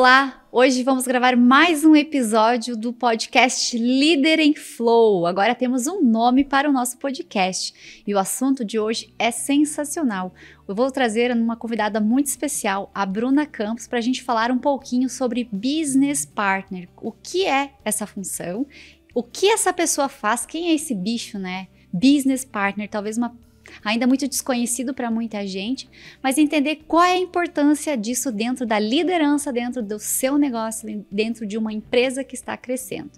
Olá! Hoje vamos gravar mais um episódio do podcast Líder em Flow. Agora temos um nome para o nosso podcast e o assunto de hoje é sensacional. Eu vou trazer uma convidada muito especial, a Bruna Campos, para a gente falar um pouquinho sobre Business Partner. O que é essa função? O que essa pessoa faz? Quem é esse bicho, né? Business Partner, talvez ainda muito desconhecido para muita gente, mas entender qual é a importância disso dentro da liderança, dentro do seu negócio, dentro de uma empresa que está crescendo.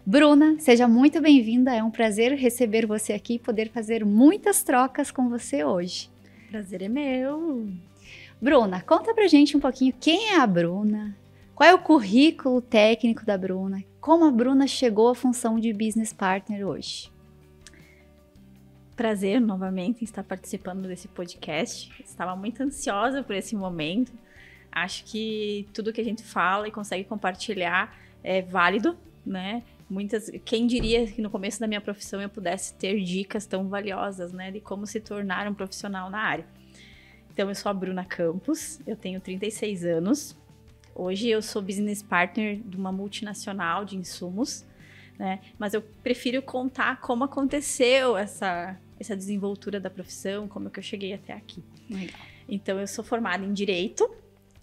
Bruna, seja muito bem-vinda, é um prazer receber você aqui e poder fazer muitas trocas com você hoje. Prazer é meu! Bruna, conta pra gente um pouquinho quem é a Bruna, qual é o currículo técnico da Bruna, como a Bruna chegou à função de Business Partner hoje. Prazer novamente em estar participando desse podcast. Estava muito ansiosa por esse momento. Acho que tudo que a gente fala e consegue compartilhar é válido, né? Quem diria que no começo da minha profissão eu pudesse ter dicas tão valiosas, né? De como se tornar um profissional na área. Então, eu sou a Bruna Campos, eu tenho 36 anos. Hoje eu sou business partner de uma multinacional de insumos, né? Mas eu prefiro contar como aconteceu essa desenvoltura da profissão, como que eu cheguei até aqui. Legal. Então, eu sou formada em Direito,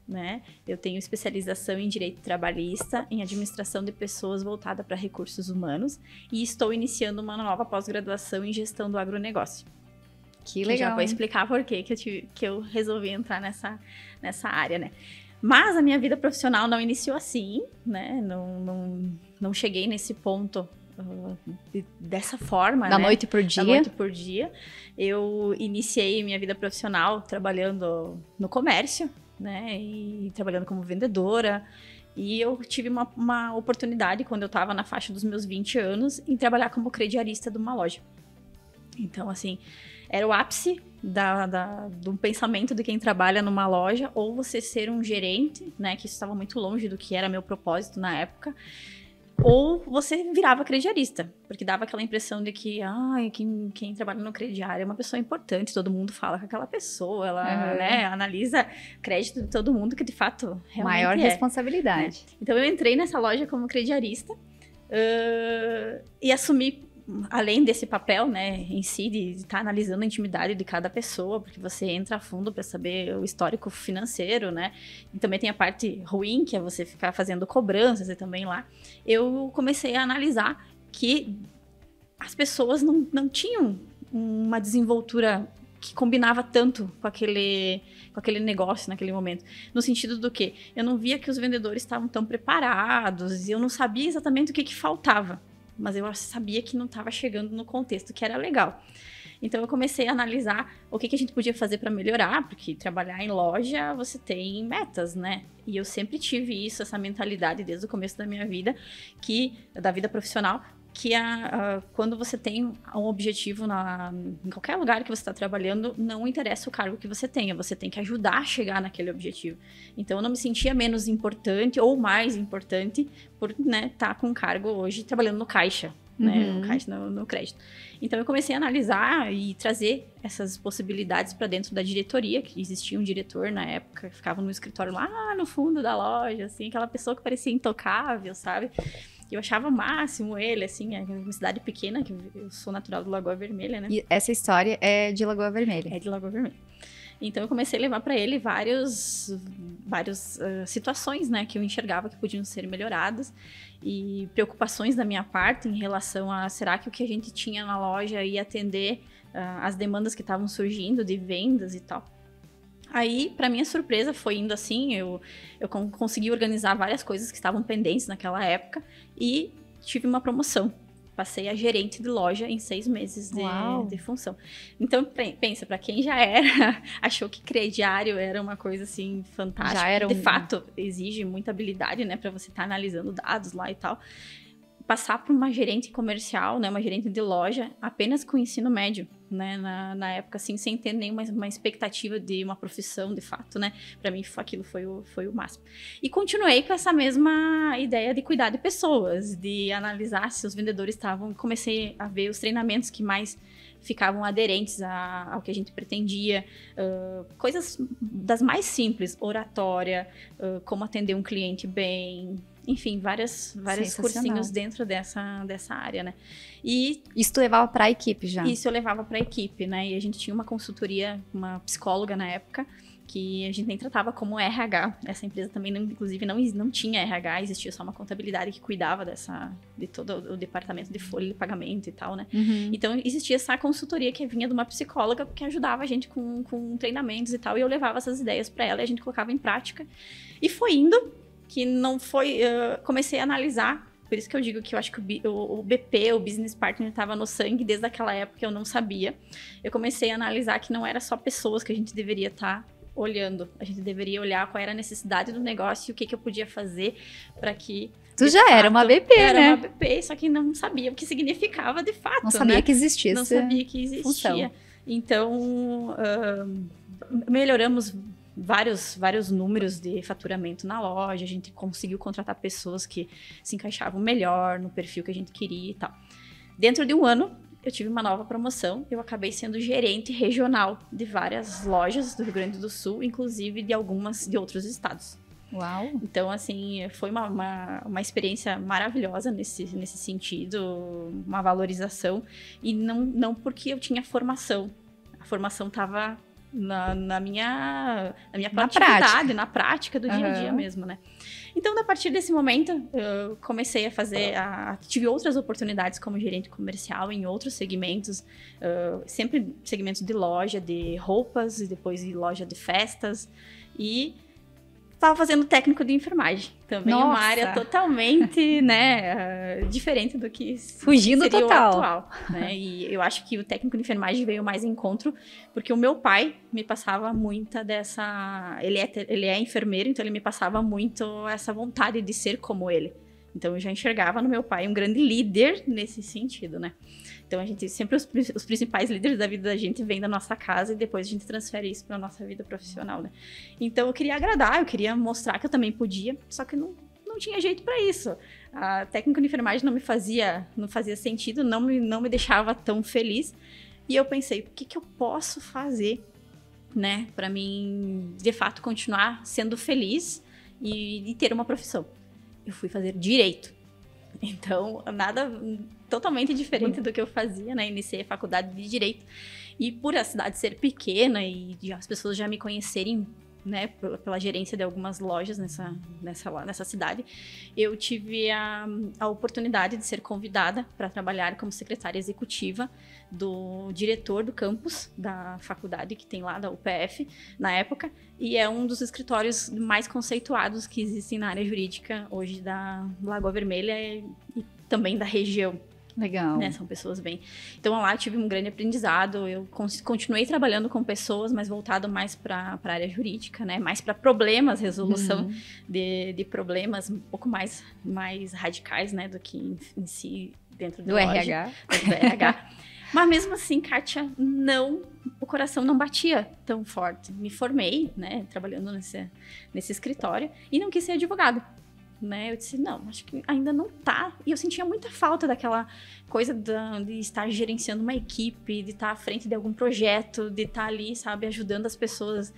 né? Eu tenho especialização em Direito Trabalhista, em Administração de Pessoas voltada para Recursos Humanos e estou iniciando uma nova pós-graduação em Gestão do Agronegócio. Que legal, já vou explicar por que eu resolvi entrar nessa área, né? Mas a minha vida profissional não iniciou assim, né? Não cheguei nesse ponto dessa forma, da noite por dia. Da noite por dia. Eu iniciei minha vida profissional trabalhando no comércio, né? E trabalhando como vendedora. E eu tive uma oportunidade, quando eu estava na faixa dos meus 20 anos, em trabalhar como crediarista de uma loja. Então, assim, era o ápice do pensamento de quem trabalha numa loja, ou você ser um gerente, né? Que isso estava muito longe do que era meu propósito na época. Ou você virava crediarista, porque dava aquela impressão de que quem trabalha no crediário é uma pessoa importante, todo mundo fala com aquela pessoa, ela né, analisa crédito de todo mundo, que de fato realmente maior responsabilidade. Né? Então eu entrei nessa loja como crediarista e assumi, além desse papel, né, em si, de estar analisando a intimidade de cada pessoa, porque você entra a fundo para saber o histórico financeiro, né, e também tem a parte ruim, que é você ficar fazendo cobranças e também lá, eu comecei a analisar que as pessoas não tinham uma desenvoltura que combinava tanto com aquele negócio naquele momento. No sentido do quê? Eu não via que os vendedores estavam tão preparados, e eu não sabia exatamente o que faltava. Mas eu sabia que não estava chegando no contexto que era legal. Então, eu comecei a analisar o que a gente podia fazer para melhorar, porque trabalhar em loja, você tem metas, né? E eu sempre tive essa mentalidade desde o começo da minha vida, da vida profissional, que quando você tem um objetivo em qualquer lugar que você está trabalhando, não interessa o cargo que você tenha, você tem que ajudar a chegar naquele objetivo. Então, eu não me sentia menos importante ou mais importante por, né, estar com um cargo hoje trabalhando no caixa, né, no caixa, no crédito. Então, eu comecei a analisar e trazer essas possibilidades para dentro da diretoria, que existia um diretor na época, que ficava no escritório lá no fundo da loja, assim, aquela pessoa que parecia intocável, sabe? Eu achava o máximo ele, assim, é uma cidade pequena, que eu sou natural do Lagoa Vermelha, né? E essa história é de Lagoa Vermelha? É de Lagoa Vermelha. Então, eu comecei a levar para ele várias situações, né, que eu enxergava que podiam ser melhoradas e preocupações da minha parte em relação a será que o que a gente tinha na loja ia atender as demandas que estavam surgindo de vendas e tal. Aí, para minha surpresa, foi indo assim, eu consegui organizar várias coisas que estavam pendentes naquela época e tive uma promoção. Passei a gerente de loja em 6 meses de função. Então, pensa, para quem já achou que crediário era uma coisa assim fantástica. Já era de fato, exige muita habilidade, né, para você estar analisando dados lá e tal. Passar por uma gerente comercial, né, uma gerente de loja, apenas com ensino médio, né, na época, assim, sem ter nenhuma expectativa de uma profissão, de fato, né, para mim aquilo foi o máximo. E continuei com essa mesma ideia de cuidar de pessoas, de analisar se os vendedores estavam, comecei a ver os treinamentos que mais ficavam aderentes ao que a gente pretendia. Coisas das mais simples, oratória, como atender um cliente bem, enfim, vários cursinhos dentro dessa área, né? E isso tu levava para a equipe já? Isso eu levava para a equipe, né? E a gente tinha uma consultoria, uma psicóloga na época, que a gente nem tratava como RH. Essa empresa também, inclusive, não tinha RH, existia só uma contabilidade que cuidava de todo o departamento de folha de pagamento e tal, né? Então, existia essa consultoria que vinha de uma psicóloga que ajudava a gente com treinamentos e tal, e eu levava essas ideias para ela e a gente colocava em prática. E foi indo, que não foi... comecei a analisar, por isso que eu digo que eu acho que o BP, o Business Partner, estava no sangue desde aquela época, eu não sabia. Eu comecei a analisar que não era só pessoas que a gente deveria estar olhando. A gente deveria olhar qual era a necessidade do negócio e o que eu podia fazer para que... Tu já era uma BP, né? Era uma BP, só que não sabia o que significava de fato, Não sabia, né, que existia. Não sabia que existia. Função. Então, melhoramos vários números de faturamento na loja. A gente conseguiu contratar pessoas que se encaixavam melhor no perfil que a gente queria e tal. Dentro de um ano, eu tive uma nova promoção. Eu acabei sendo gerente regional de várias lojas do Rio Grande do Sul, inclusive de algumas de outros estados. Uau! Então, assim, foi uma experiência maravilhosa nesse sentido, uma valorização. E não porque eu tinha formação. A formação estava na minha proatividade, na prática do dia a dia mesmo, né? Então, a partir desse momento, eu comecei a fazer... tive outras oportunidades como gerente comercial em outros segmentos, sempre segmentos de loja, de roupas, e depois de loja de festas. E estava fazendo técnico de enfermagem. Também uma área totalmente, né, diferente do que fugindo seria total. O atual. Né? E eu acho que o técnico de enfermagem veio mais em encontro, porque o meu pai me passava muita dessa... Ele é enfermeiro, então ele me passava muito essa vontade de ser como ele. Então eu já enxergava no meu pai um grande líder nesse sentido, né? Então a gente sempre os principais líderes da vida da gente vêm da nossa casa e depois a gente transfere isso para nossa vida profissional, né? Então eu queria agradar, eu queria mostrar que eu também podia, só que não tinha jeito para isso. A técnica de enfermagem não fazia sentido, não me deixava tão feliz. E eu pensei, o que eu posso fazer, né, para mim de fato continuar sendo feliz e ter uma profissão? Eu fui fazer direito. Então, nada totalmente diferente do que eu fazia, né? Iniciei a faculdade de direito. E por a cidade ser pequena e as pessoas já me conhecerem, né, pela gerência de algumas lojas nessa cidade, eu tive a oportunidade de ser convidada para trabalhar como secretária executiva do diretor do campus da faculdade que tem lá, da UPF, na época, e é um dos escritórios mais conceituados que existem na área jurídica hoje da Lagoa Vermelha e também da região. Legal. Né? São pessoas bem... Então, lá eu tive um grande aprendizado. Eu continuei trabalhando com pessoas, mas voltado mais para a área jurídica, né? Mais para problemas, resolução de problemas um pouco mais radicais, né? Do que em si dentro do RH. Dentro do RH. Mas mesmo assim, Kátia, o coração não batia tão forte. Me formei, né? Trabalhando nesse escritório e não quis ser advogada. Né? Eu disse, não, acho que ainda não tá. E eu sentia muita falta daquela coisa de estar gerenciando uma equipe, de estar à frente de algum projeto, de estar ali, sabe, ajudando as pessoas,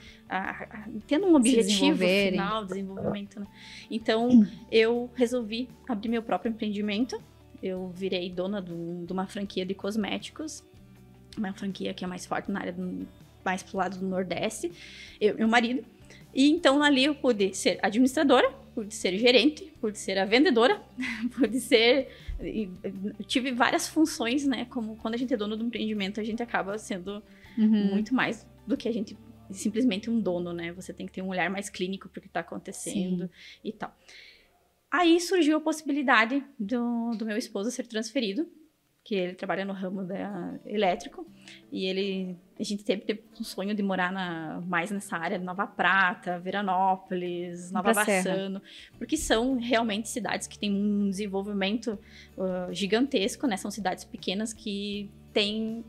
tendo um objetivo final, desenvolvimento. Né? Então, eu resolvi abrir meu próprio empreendimento. Eu virei dona de uma franquia de cosméticos, uma franquia que é mais forte na área, mais pro lado do Nordeste, eu e meu marido. E então, ali eu pude ser administradora, pude ser gerente, pude ser a vendedora, pude ser... Eu tive várias funções, né? Como quando a gente é dono do empreendimento, a gente acaba sendo muito mais do que a gente... Simplesmente um dono, né? Você tem que ter um olhar mais clínico para o que está acontecendo e tal. Aí surgiu a possibilidade do meu esposo ser transferido, que ele trabalha no ramo elétrico, e a gente teve um sonho de morar mais nessa área de Nova Prata, Veranópolis, Nova Bassano, porque são realmente cidades que têm um desenvolvimento gigantesco, né? São cidades pequenas que têm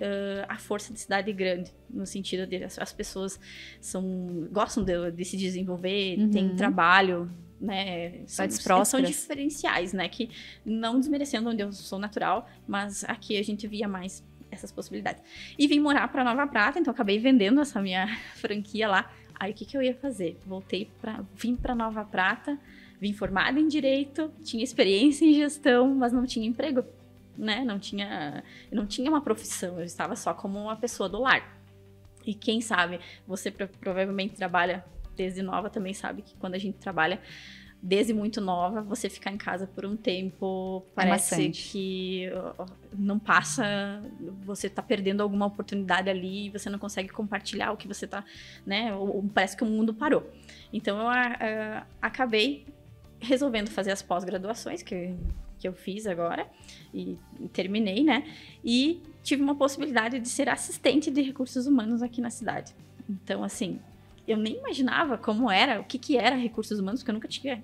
a força de cidade grande, no sentido de as pessoas gostam de se desenvolver, têm trabalho, né, são diferenciais, né, que não desmerecendo onde eu sou natural, mas aqui a gente via mais essas possibilidades. E vim morar para Nova Prata, então acabei vendendo essa minha franquia lá. Aí o que eu ia fazer? Vim para Nova Prata, vim formada em Direito, tinha experiência em gestão, mas não tinha emprego, né? Eu não tinha uma profissão, eu estava só como uma pessoa do lar. E quem sabe, você provavelmente trabalha desde nova, também sabe que quando a gente trabalha desde muito nova, você ficar em casa por um tempo, parece que não passa, você tá perdendo alguma oportunidade ali, você não consegue compartilhar o que você tá, né? Parece que o mundo parou. Então, eu acabei resolvendo fazer as pós-graduações que eu fiz agora e terminei, né? E tive uma possibilidade de ser assistente de recursos humanos aqui na cidade. Então, assim, eu nem imaginava como era, o que era recursos humanos, porque eu nunca tinha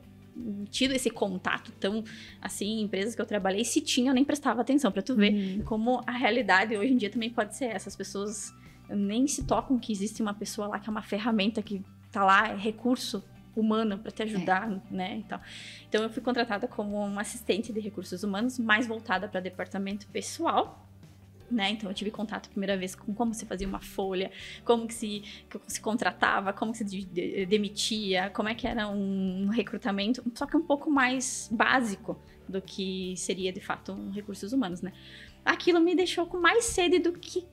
tido esse contato tão, assim, em empresas que eu trabalhei. Se tinha, eu nem prestava atenção, pra tu ver como a realidade hoje em dia também pode ser essa. As pessoas nem se tocam que existe uma pessoa lá que é uma ferramenta que tá lá, é recurso humano para te ajudar, né? Então, eu fui contratada como uma assistente de recursos humanos, mais voltada para departamento pessoal, né? Então, eu tive contato a primeira vez com como se fazia uma folha, como que se contratava, como que se demitia, como é que era um recrutamento, só que um pouco mais básico do que seria, de fato, um recursos humanos, né? Aquilo me deixou com mais sede do que...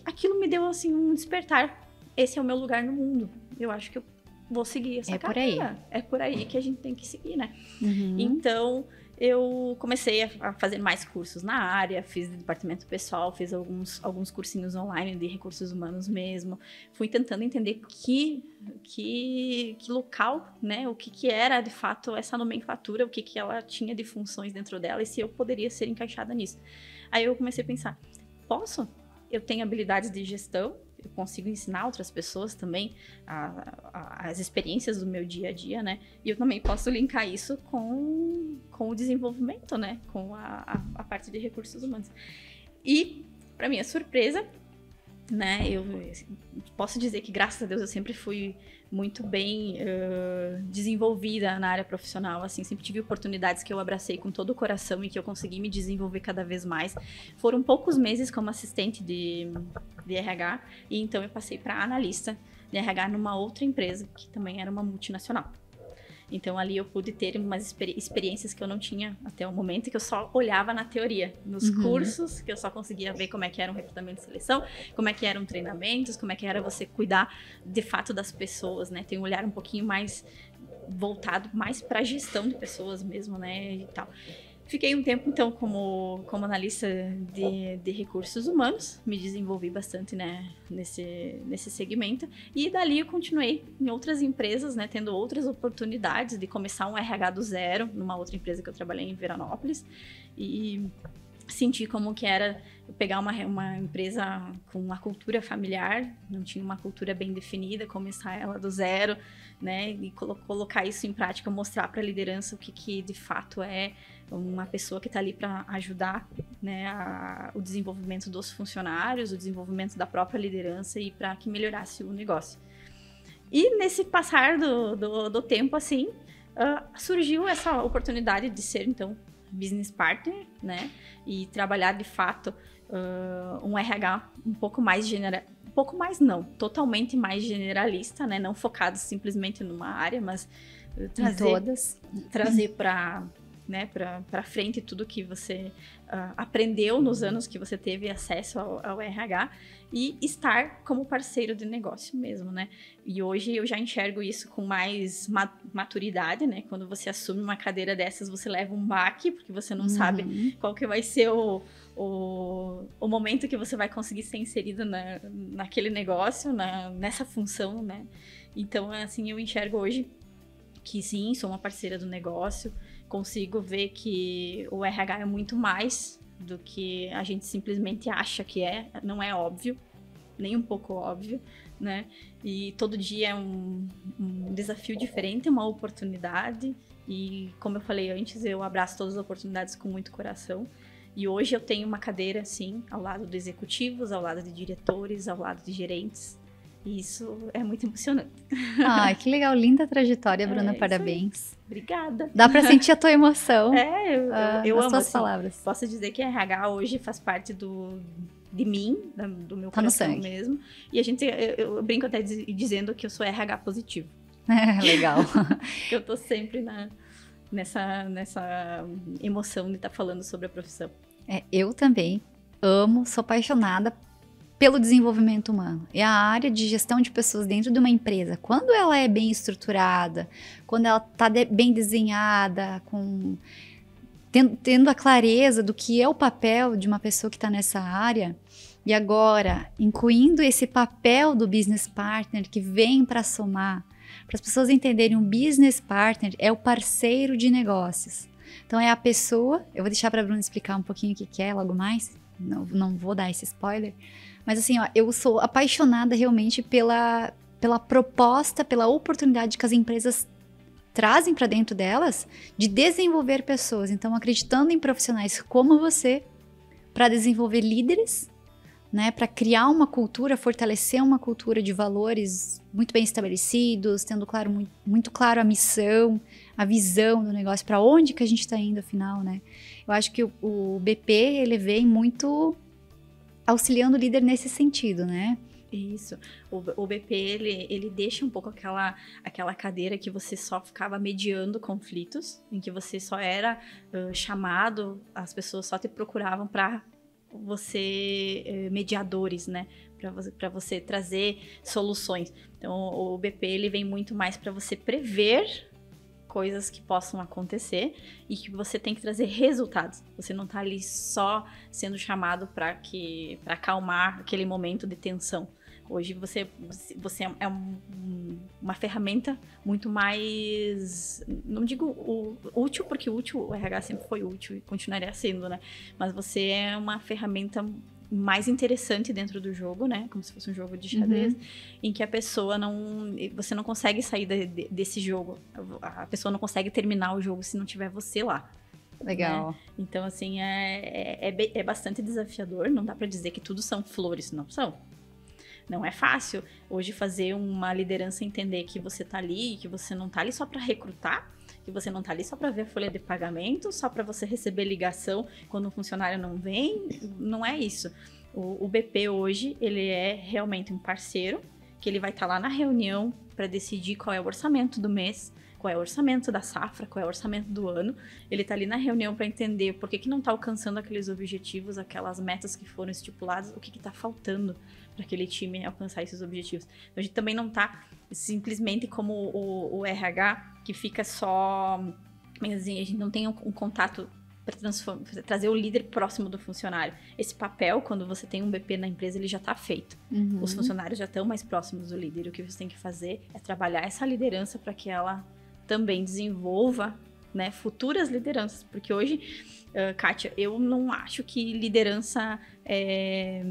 Aquilo me deu, assim, um despertar. Esse é o meu lugar no mundo. Eu acho que eu vou seguir essa carreira. É por aí que a gente tem que seguir, né? Então, eu comecei a fazer mais cursos na área, fiz departamento pessoal, fiz alguns cursinhos online de recursos humanos mesmo. Fui tentando entender que local, né? O que era, de fato, essa nomenclatura, o que ela tinha de funções dentro dela e se eu poderia ser encaixada nisso. Aí eu comecei a pensar, eu tenho habilidades de gestão, eu consigo ensinar outras pessoas também as experiências do meu dia a dia, né? E eu também posso linkar isso com o desenvolvimento, né? Com a parte de recursos humanos. E, para minha surpresa, né? Eu posso dizer que, graças a Deus, eu sempre fui muito bem desenvolvida na área profissional, assim, sempre tive oportunidades que eu abracei com todo o coração e que eu consegui me desenvolver cada vez mais. Foram poucos meses como assistente de RH, e então eu passei para analista de RH numa outra empresa, que também era uma multinacional. Então, ali eu pude ter umas experiências que eu não tinha até o momento, que eu só olhava na teoria, nos cursos, que eu só conseguia ver como é que era um recrutamento e seleção, como é que eram treinamentos, como é que era você cuidar, de fato, das pessoas, né? Tem um olhar um pouquinho mais voltado mais para a gestão de pessoas mesmo, né? E tal. Fiquei um tempo, então, como analista de recursos humanos, me desenvolvi bastante, né, nesse segmento, e dali eu continuei em outras empresas, né, tendo outras oportunidades de começar um RH do zero, numa outra empresa que eu trabalhei em Veranópolis, e senti como que era pegar uma empresa com uma cultura familiar, não tinha uma cultura bem definida, começar ela do zero, né, e colocar isso em prática, mostrar para a liderança o que de fato é uma pessoa que está ali para ajudar, né, o desenvolvimento dos funcionários, o desenvolvimento da própria liderança e para que melhorasse o negócio. E nesse passar do tempo, assim, surgiu essa oportunidade de ser, então, business partner, né, e trabalhar, de fato, um RH um pouco mais totalmente mais generalista, né, não focado simplesmente numa área, mas trazer para, né, para frente tudo que você aprendeu nos anos que você teve acesso ao RH e estar como parceiro de negócio mesmo, né? E hoje eu já enxergo isso com mais maturidade, né? Quando você assume uma cadeira dessas, você leva um baque, porque você não sabe qual que vai ser o momento que você vai conseguir ser inserido naquele negócio, nessa função, né? Então, assim, eu enxergo hoje que sim, sou uma parceira do negócio, consigo ver que o RH é muito mais do que a gente simplesmente acha que é, não é óbvio, nem um pouco óbvio, né? E todo dia é um desafio diferente, uma oportunidade, e como eu falei antes, eu abraço todas as oportunidades com muito coração. E hoje eu tenho uma cadeira, sim, ao lado de executivos, ao lado de diretores, ao lado de gerentes. E isso é muito emocionante. Ai, que legal, linda trajetória, Bruna, parabéns. Obrigada. Dá pra sentir a tua emoção. Eu amo as tuas assim, palavras. Posso dizer que a RH hoje faz parte do de mim, do meu Tá no coração sangue. mesmo. E eu brinco até dizendo que eu sou RH positivo. Legal. Que eu tô sempre nessa emoção de estar falando sobre a profissão. Eu também amo, sou apaixonada pelo desenvolvimento humano. E a área de gestão de pessoas dentro de uma empresa, quando ela é bem estruturada, quando ela está bem desenhada, tendo a clareza do que é o papel de uma pessoa que está nessa área, e agora incluindo esse papel do business partner que vem para somar, para as pessoas entenderem, um business partner é o parceiro de negócios. Então é a pessoa, eu vou deixar para a Bruna explicar um pouquinho o que é logo mais, não vou dar esse spoiler, mas assim, ó, eu sou apaixonada realmente pela proposta, pela oportunidade que as empresas trazem para dentro delas de desenvolver pessoas. Então, acreditando em profissionais como você para desenvolver líderes, né, para criar uma cultura, fortalecer uma cultura de valores muito bem estabelecidos, tendo claro, muito claro a missão, a visão do negócio, para onde que a gente está indo afinal, né? Eu acho que o BP, ele vem muito auxiliando o líder nesse sentido, né? Isso. O BP, ele deixa um pouco aquela cadeira que você só ficava mediando conflitos, em que você só era chamado, as pessoas só te procuravam para você mediadores, né? Para você trazer soluções. Então, o BP, ele vem muito mais para você prever coisas que possam acontecer e que você tem que trazer resultados. Você não tá ali só sendo chamado para acalmar aquele momento de tensão. Hoje você é uma ferramenta muito mais, não digo útil, porque o RH sempre foi útil e continuaria sendo, né? Mas você é uma ferramenta mais interessante dentro do jogo, né? Como se fosse um jogo de xadrez, em que a pessoa você não consegue sair desse jogo. A pessoa não consegue terminar o jogo se não tiver você lá. Legal. Né? Então, assim, é bastante desafiador. Não dá pra dizer que tudo são flores, não são. Não é fácil hoje fazer uma liderança entender que você tá ali, que você não tá ali só pra recrutar, que você não tá ali só para ver a folha de pagamento, só para você receber ligação quando um funcionário não vem. Não é isso. O BP hoje, ele é realmente um parceiro, que ele vai estar lá na reunião para decidir qual é o orçamento do mês, qual é o orçamento da safra, qual é o orçamento do ano. Ele tá ali na reunião para entender por que não tá alcançando aqueles objetivos, aquelas metas que foram estipuladas, o que tá faltando para aquele time alcançar esses objetivos. Então, a gente também não tá simplesmente como o RH, que fica só... Mas assim, a gente não tem um contato para trazer o líder próximo do funcionário. Esse papel, quando você tem um BP na empresa, ele já está feito. Os funcionários já estão mais próximos do líder. O que você tem que fazer é trabalhar essa liderança para que ela também desenvolva, né, futuras lideranças. Porque hoje, Kátia, eu não acho que liderança é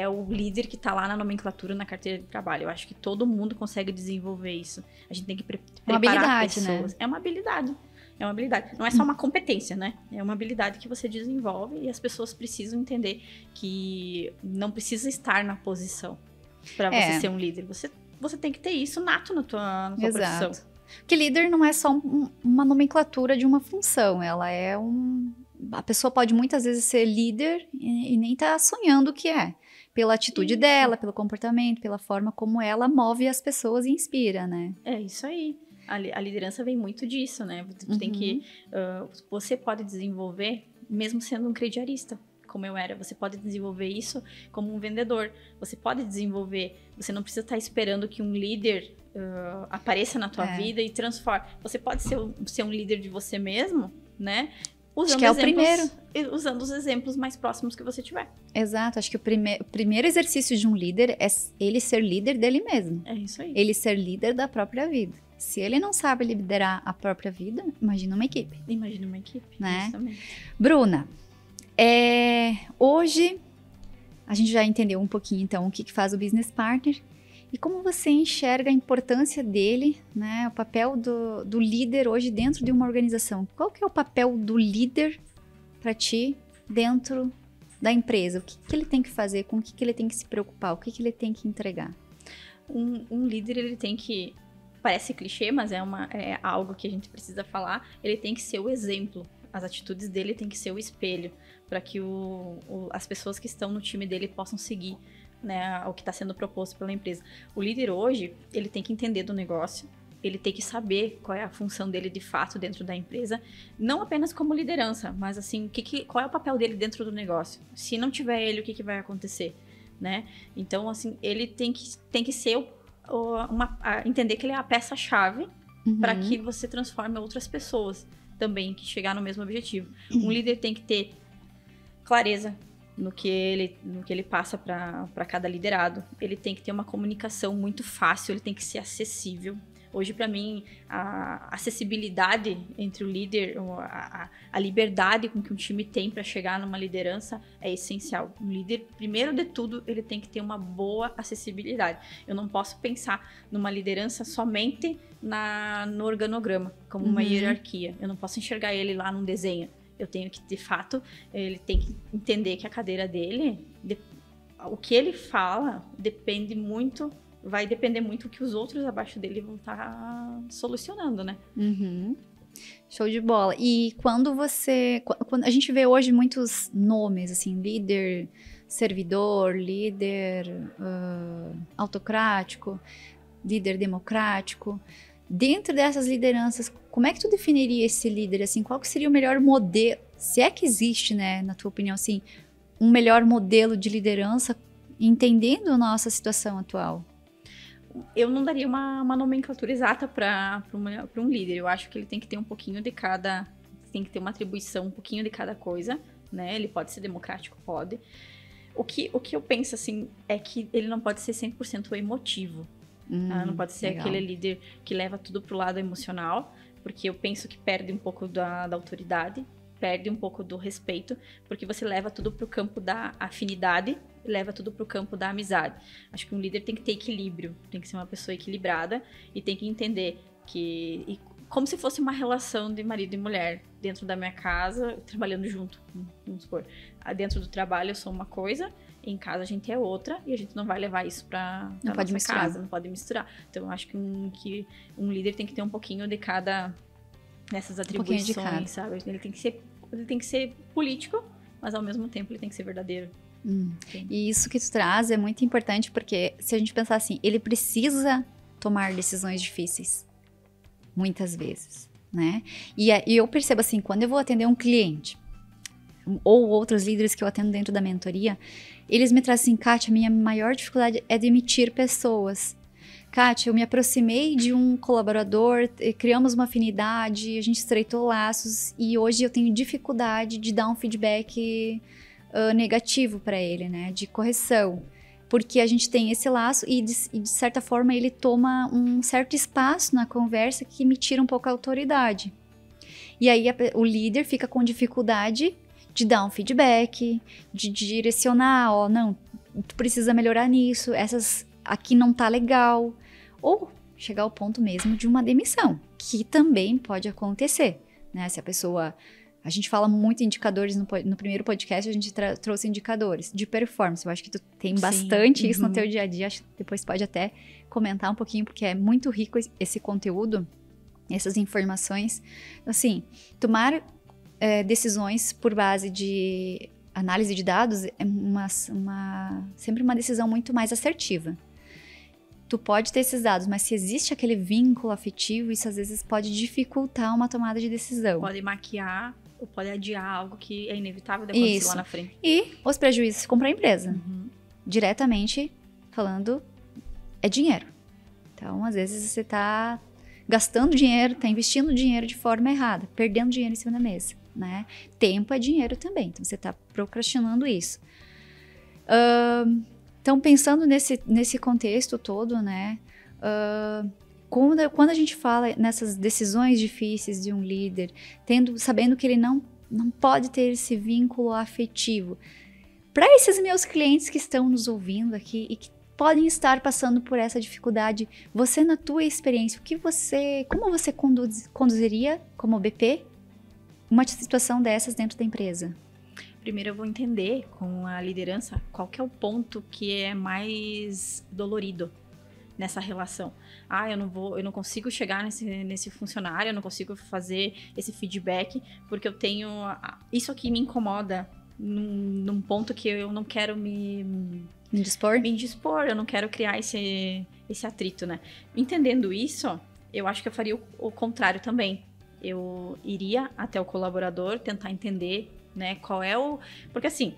o líder que está lá na nomenclatura, na carteira de trabalho. Eu acho que todo mundo consegue desenvolver isso. A gente tem que preparar pessoas. Né? É uma habilidade. É uma habilidade. Não é só uma competência, né? É uma habilidade que você desenvolve e as pessoas precisam entender que não precisa estar na posição para você ser um líder. Você tem que ter isso nato na tua profissão. Porque líder não é só uma nomenclatura de uma função. Ela é A pessoa pode muitas vezes ser líder e nem tá sonhando o que é. Pela atitude dela, pelo comportamento, pela forma como ela move as pessoas e inspira, né? É isso aí. A liderança vem muito disso, né? Você tem que... você pode desenvolver, mesmo sendo um crediarista, como eu era. Você pode desenvolver isso como um vendedor. Você pode desenvolver... Você não precisa estar esperando que um líder apareça na tua vida e transforme. Você pode ser um líder de você mesmo, né? Acho que é o primeiro. Usando os exemplos mais próximos que você tiver. Exato. Acho que o primeiro exercício de um líder é ele ser líder dele mesmo. É isso aí. Ele ser líder da própria vida. Se ele não sabe liderar a própria vida, imagina uma equipe. Imagina uma equipe, né? Justamente. Bruna, hoje a gente já entendeu um pouquinho, então, o que faz o business partner e como você enxerga a importância dele, né? O papel do líder hoje dentro de uma organização. Qual que é o papel do líder para ti dentro da empresa? O que ele tem que fazer? Com o que ele tem que se preocupar? O que ele tem que entregar? Um líder, ele tem que... Parece clichê, mas é algo que a gente precisa falar. Ele tem que ser o exemplo. As atitudes dele têm que ser o espelho para que as pessoas que estão no time dele possam seguir, né, o que está sendo proposto pela empresa. O líder hoje, ele tem que entender do negócio, ele tem que saber qual é a função dele de fato dentro da empresa, não apenas como liderança, mas assim, qual é o papel dele dentro do negócio. Se não tiver ele, o que vai acontecer, né? Então, assim, ele tem que ser entender que ele é a peça-chave para que você transforme outras pessoas também que chegar no mesmo objetivo. Um líder tem que ter clareza no que ele passa para cada liderado. Ele tem que ter uma comunicação muito fácil, ele tem que ser acessível. Hoje, para mim, a acessibilidade entre o líder, a liberdade com que um time tem para chegar numa liderança é essencial. Um líder, primeiro de tudo, ele tem que ter uma boa acessibilidade. Eu não posso pensar numa liderança somente no organograma, como uma hierarquia. Eu não posso enxergar ele lá num desenho. Eu tenho que, de fato, ele tem que entender que a cadeira dele, o que ele fala, vai depender muito do que os outros abaixo dele vão estar solucionando, né? Show de bola. E quando a gente vê hoje muitos nomes, assim, líder servidor, líder autocrático, líder democrático, dentro dessas lideranças, como é que tu definiria esse líder, assim, qual que seria o melhor modelo, se é que existe, né, na tua opinião, assim, um melhor modelo de liderança, entendendo a nossa situação atual? Eu não daria uma nomenclatura exata para um líder. Eu acho que ele tem que ter um pouquinho de cada... Tem que ter uma atribuição, um pouquinho de cada coisa, né? Ele pode ser democrático, pode. O que eu penso, assim, é que ele não pode ser 100% emotivo. Não pode ser legal. aquele líder que leva tudo pro lado emocional, porque eu penso que perde um pouco da autoridade, perde um pouco do respeito, porque você leva tudo pro campo da afinidade, leva tudo pro campo da amizade. Acho que um líder tem que ter equilíbrio, tem que ser uma pessoa equilibrada e tem que entender como se fosse uma relação de marido e mulher dentro da minha casa, trabalhando junto, vamos supor. Dentro do trabalho eu sou uma coisa, em casa a gente é outra e a gente não vai levar isso pra nossa casa, não pode misturar. Então eu acho que um líder tem que ter um pouquinho de cada nessas atribuições, sabe? Ele tem que ser político, mas ao mesmo tempo ele tem que ser verdadeiro. E isso que tu traz é muito importante, porque se a gente pensar assim, ele precisa tomar decisões difíceis, muitas vezes, né? E eu percebo assim, quando eu vou atender um cliente, ou outros líderes que eu atendo dentro da mentoria, eles me trazem assim, Kátia, a minha maior dificuldade é demitir pessoas. Kátia, eu me aproximei de um colaborador, criamos uma afinidade, a gente estreitou laços e hoje eu tenho dificuldade de dar um feedback negativo para ele, né, de correção, porque a gente tem esse laço e de certa forma ele toma um certo espaço na conversa que me tira um pouco a autoridade. E aí o líder fica com dificuldade de dar um feedback, de direcionar, não, tu precisa melhorar nisso, essas aqui não tá legal, ou chegar ao ponto mesmo de uma demissão, que também pode acontecer, né, se a pessoa... A gente fala muito em indicadores, no primeiro podcast a gente trouxe indicadores de performance. Eu acho que tu tem bastante isso no teu dia a dia. Acho que depois pode até comentar um pouquinho, porque é muito rico esse conteúdo, essas informações. Assim, tomar decisões por base de análise de dados é sempre uma decisão muito mais assertiva. Tu pode ter esses dados, mas se existe aquele vínculo afetivo, isso às vezes pode dificultar uma tomada de decisão. Pode maquiar ou pode adiar algo que é inevitável de acontecer lá na frente. E os prejuízos ficam para a empresa. Diretamente falando, é dinheiro. Então, às vezes você está gastando dinheiro, está investindo dinheiro de forma errada, perdendo dinheiro em cima da mesa, né? Tempo é dinheiro também, então você está procrastinando isso. Então, pensando nesse contexto todo, né? Quando a gente fala nessas decisões difíceis de um líder, sabendo que ele não pode ter esse vínculo afetivo, para esses meus clientes que estão nos ouvindo aqui e que podem estar passando por essa dificuldade, você, na tua experiência, como você conduziria como BP uma situação dessas dentro da empresa? Primeiro eu vou entender com a liderança qual que é o ponto que é mais dolorido. nessa relação. Eu não consigo chegar nesse funcionário, eu não consigo fazer esse feedback, porque eu tenho... Isso aqui me incomoda num ponto que eu não quero me indispor, eu não quero criar esse atrito, né? Entendendo isso, eu acho que eu faria o contrário também. Eu iria até o colaborador, tentar entender, né, qual é o... Porque assim,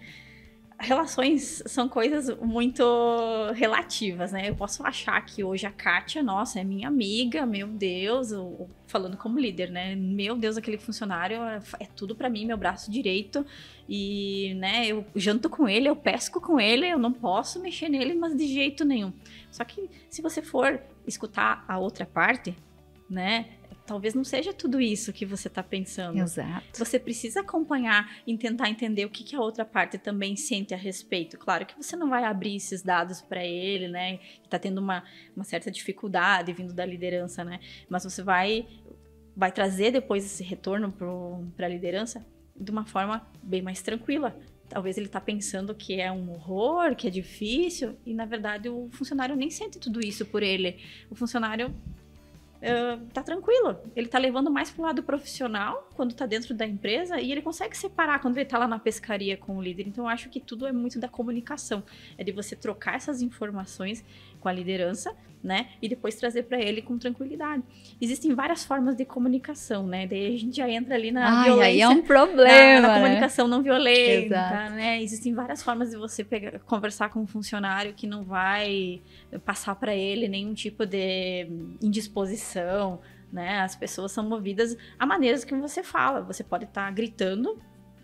relações são coisas muito relativas, né? Eu posso achar que hoje a Kátia, nossa, é minha amiga, meu Deus, falando como líder, né? Meu Deus, aquele funcionário é tudo pra mim, meu braço direito. E, né, eu janto com ele, eu pesco com ele, eu não posso mexer nele, mas de jeito nenhum. Só que se você for escutar a outra parte, né, talvez não seja tudo isso que você está pensando. Exato. Você precisa acompanhar e tentar entender o que a outra parte também sente a respeito. Claro que você não vai abrir esses dados para ele, né? Que está tendo uma certa dificuldade vindo da liderança, né? Mas você vai trazer depois esse retorno para a liderança de uma forma bem mais tranquila. Talvez ele está pensando que é um horror, que é difícil, e na verdade o funcionário nem sente tudo isso por ele. O funcionário... tá tranquilo, ele tá levando mais pro lado profissional quando tá dentro da empresa e ele consegue separar quando ele tá lá na pescaria com o líder. Então eu acho que tudo é muito da comunicação, é de você trocar essas informações com a liderança, né, e depois trazer para ele com tranquilidade. Existem várias formas de comunicação, né, daí a gente já entra ali na violência. Aí é um problema, na comunicação não violenta, Exato. né, existem várias formas de você conversar com um funcionário que não vai passar para ele nenhum tipo de indisposição, né, as pessoas são movidas a maneiras que você fala, você pode estar gritando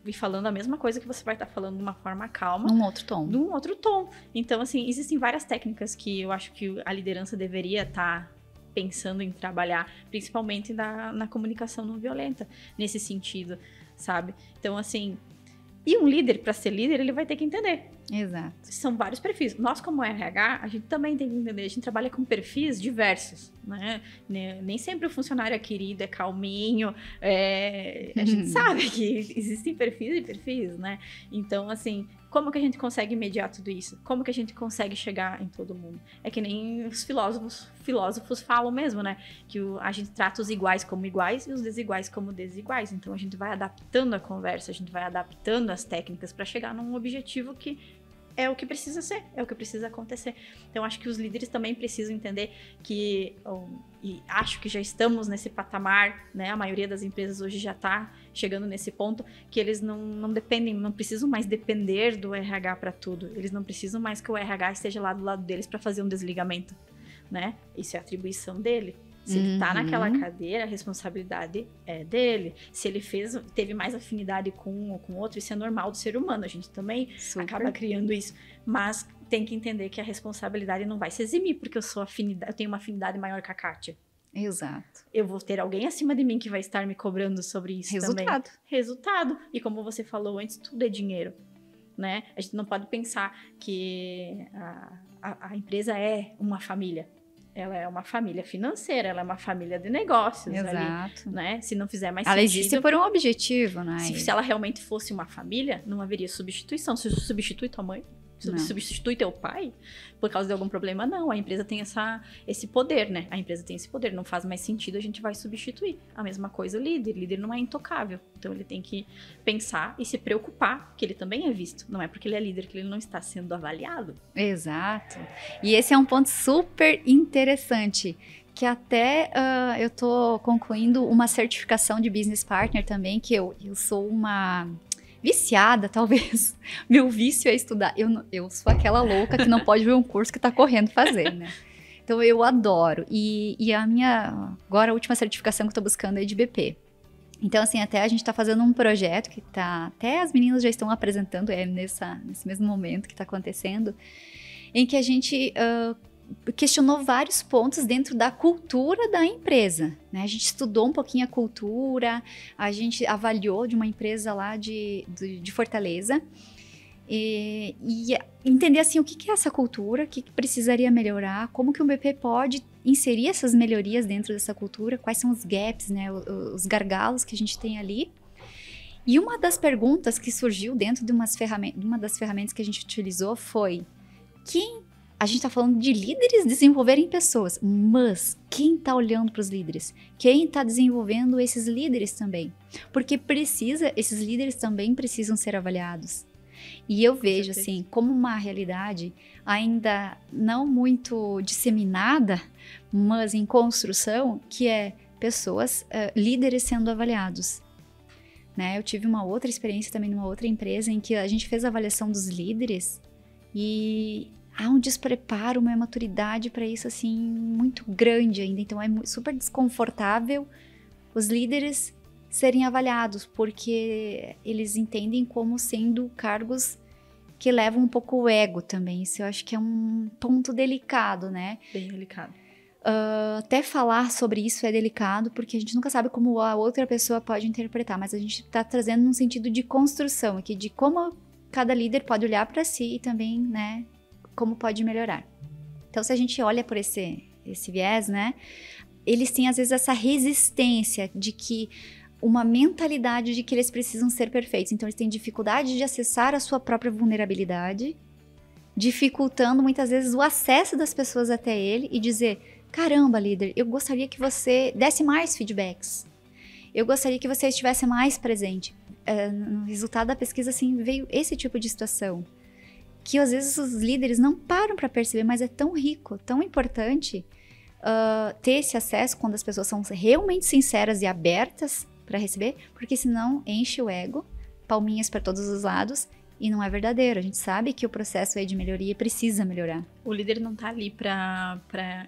e falando a mesma coisa que você vai estar falando de uma forma calma. Num outro tom. Num outro tom. Então, assim, existem várias técnicas que eu acho que a liderança deveria estar pensando em trabalhar, principalmente na comunicação não violenta, nesse sentido, sabe? Então, assim, e um líder, para ser líder, ele vai ter que entender. Exato. São vários perfis. Nós, como RH, a gente também tem que entender. A gente trabalha com perfis diversos, né? Nem sempre o funcionário é querido, é calminho. A gente sabe que existem perfis e perfis, né? Então, assim, como que a gente consegue mediar tudo isso? Como que a gente consegue chegar em todo mundo? É que nem os filósofos falam mesmo, né? Que a gente trata os iguais como iguais e os desiguais como desiguais. Então, a gente vai adaptando a conversa, a gente vai adaptando as técnicas para chegar num objetivo que é o que precisa ser, é o que precisa acontecer. Então, acho que os líderes também precisam entender que, e acho que já estamos nesse patamar, né? A maioria das empresas hoje já está chegando nesse ponto, que eles não dependem, não precisam mais depender do RH para tudo. Eles não precisam mais que o RH esteja lá do lado deles para fazer um desligamento, né? Isso é atribuição dele. Se ele tá naquela cadeira, a responsabilidade é dele. Se ele teve mais afinidade com outro, isso é normal do ser humano. A gente também acaba criando isso. Mas tem que entender que a responsabilidade não vai se eximir, porque eu tenho uma afinidade maior com a Kátia. Exato. Eu vou ter alguém acima de mim que vai estar me cobrando sobre isso também. Resultado. E como você falou antes, tudo é dinheiro, né? A gente não pode pensar que a empresa é uma família. Ela é uma família financeira, ela é uma família de negócios. Exato. Ali, né? Se não fizer mais ela sentido... Ela existe por um objetivo, né? Se ela realmente fosse uma família, não haveria substituição. Se substitui tua mãe, substitui teu pai por causa de algum problema, não. A empresa tem esse poder, né? A empresa tem esse poder. Não faz mais sentido, a gente vai substituir. A mesma coisa o líder. O líder não é intocável. Então, ele tem que pensar e se preocupar que ele também é visto. Não é porque ele é líder que ele não está sendo avaliado. Exato. E esse é um ponto super interessante, que até eu tô concluindo uma certificação de Business Partner também, que eu sou uma... viciada, talvez. Meu vício é estudar. Eu sou aquela louca que não pode ver um curso que tá correndo fazer, né? Então, eu adoro. E a minha... Agora, a última certificação que eu tô buscando é de BP. Então, assim, até a gente tá fazendo um projeto que tá... Até as meninas já estão apresentando, nesse mesmo momento que tá acontecendo, em que a gente... questionou vários pontos dentro da cultura da empresa, né? A gente estudou um pouquinho a cultura, a gente avaliou de uma empresa lá de Fortaleza e entender assim o que é essa cultura, o que precisaria melhorar, como que o BP pode inserir essas melhorias dentro dessa cultura, quais são os gaps, né? Os gargalos que a gente tem ali. E uma das perguntas que surgiu dentro de uma das ferramentas que a gente utilizou foi: quem a gente está falando de líderes desenvolverem pessoas, mas quem está olhando para os líderes? Quem está desenvolvendo esses líderes também? Porque esses líderes também precisam ser avaliados. E eu vejo, assim, como uma realidade ainda não muito disseminada, mas em construção, que é pessoas, líderes sendo avaliados. Né? Eu tive uma outra experiência também numa outra empresa em que a gente fez a avaliação dos líderes e há um despreparo, uma imaturidade para isso, assim, muito grande ainda. Então, é super desconfortável os líderes serem avaliados, porque eles entendem como sendo cargos que levam um pouco o ego também. Isso eu acho que é um ponto delicado, né? Bem delicado. Até falar sobre isso é delicado, porque a gente nunca sabe como a outra pessoa pode interpretar, mas a gente está trazendo num sentido de construção aqui, de como cada líder pode olhar para si e também, né, como pode melhorar. Então, se a gente olha por esse viés, né, eles têm às vezes essa resistência de que uma mentalidade de que eles precisam ser perfeitos. Então, eles têm dificuldade de acessar a sua própria vulnerabilidade, dificultando muitas vezes o acesso das pessoas até ele e dizer: caramba, líder, eu gostaria que você desse mais feedbacks. Eu gostaria que você estivesse mais presente. No resultado da pesquisa, assim, veio esse tipo de situação. Que às vezes os líderes não param para perceber, mas é tão rico, tão importante ter esse acesso quando as pessoas são realmente sinceras e abertas para receber, porque senão enche o ego, palminhas para todos os lados, e não é verdadeiro. A gente sabe que o processo aí de melhoria precisa melhorar. O líder não tá ali pra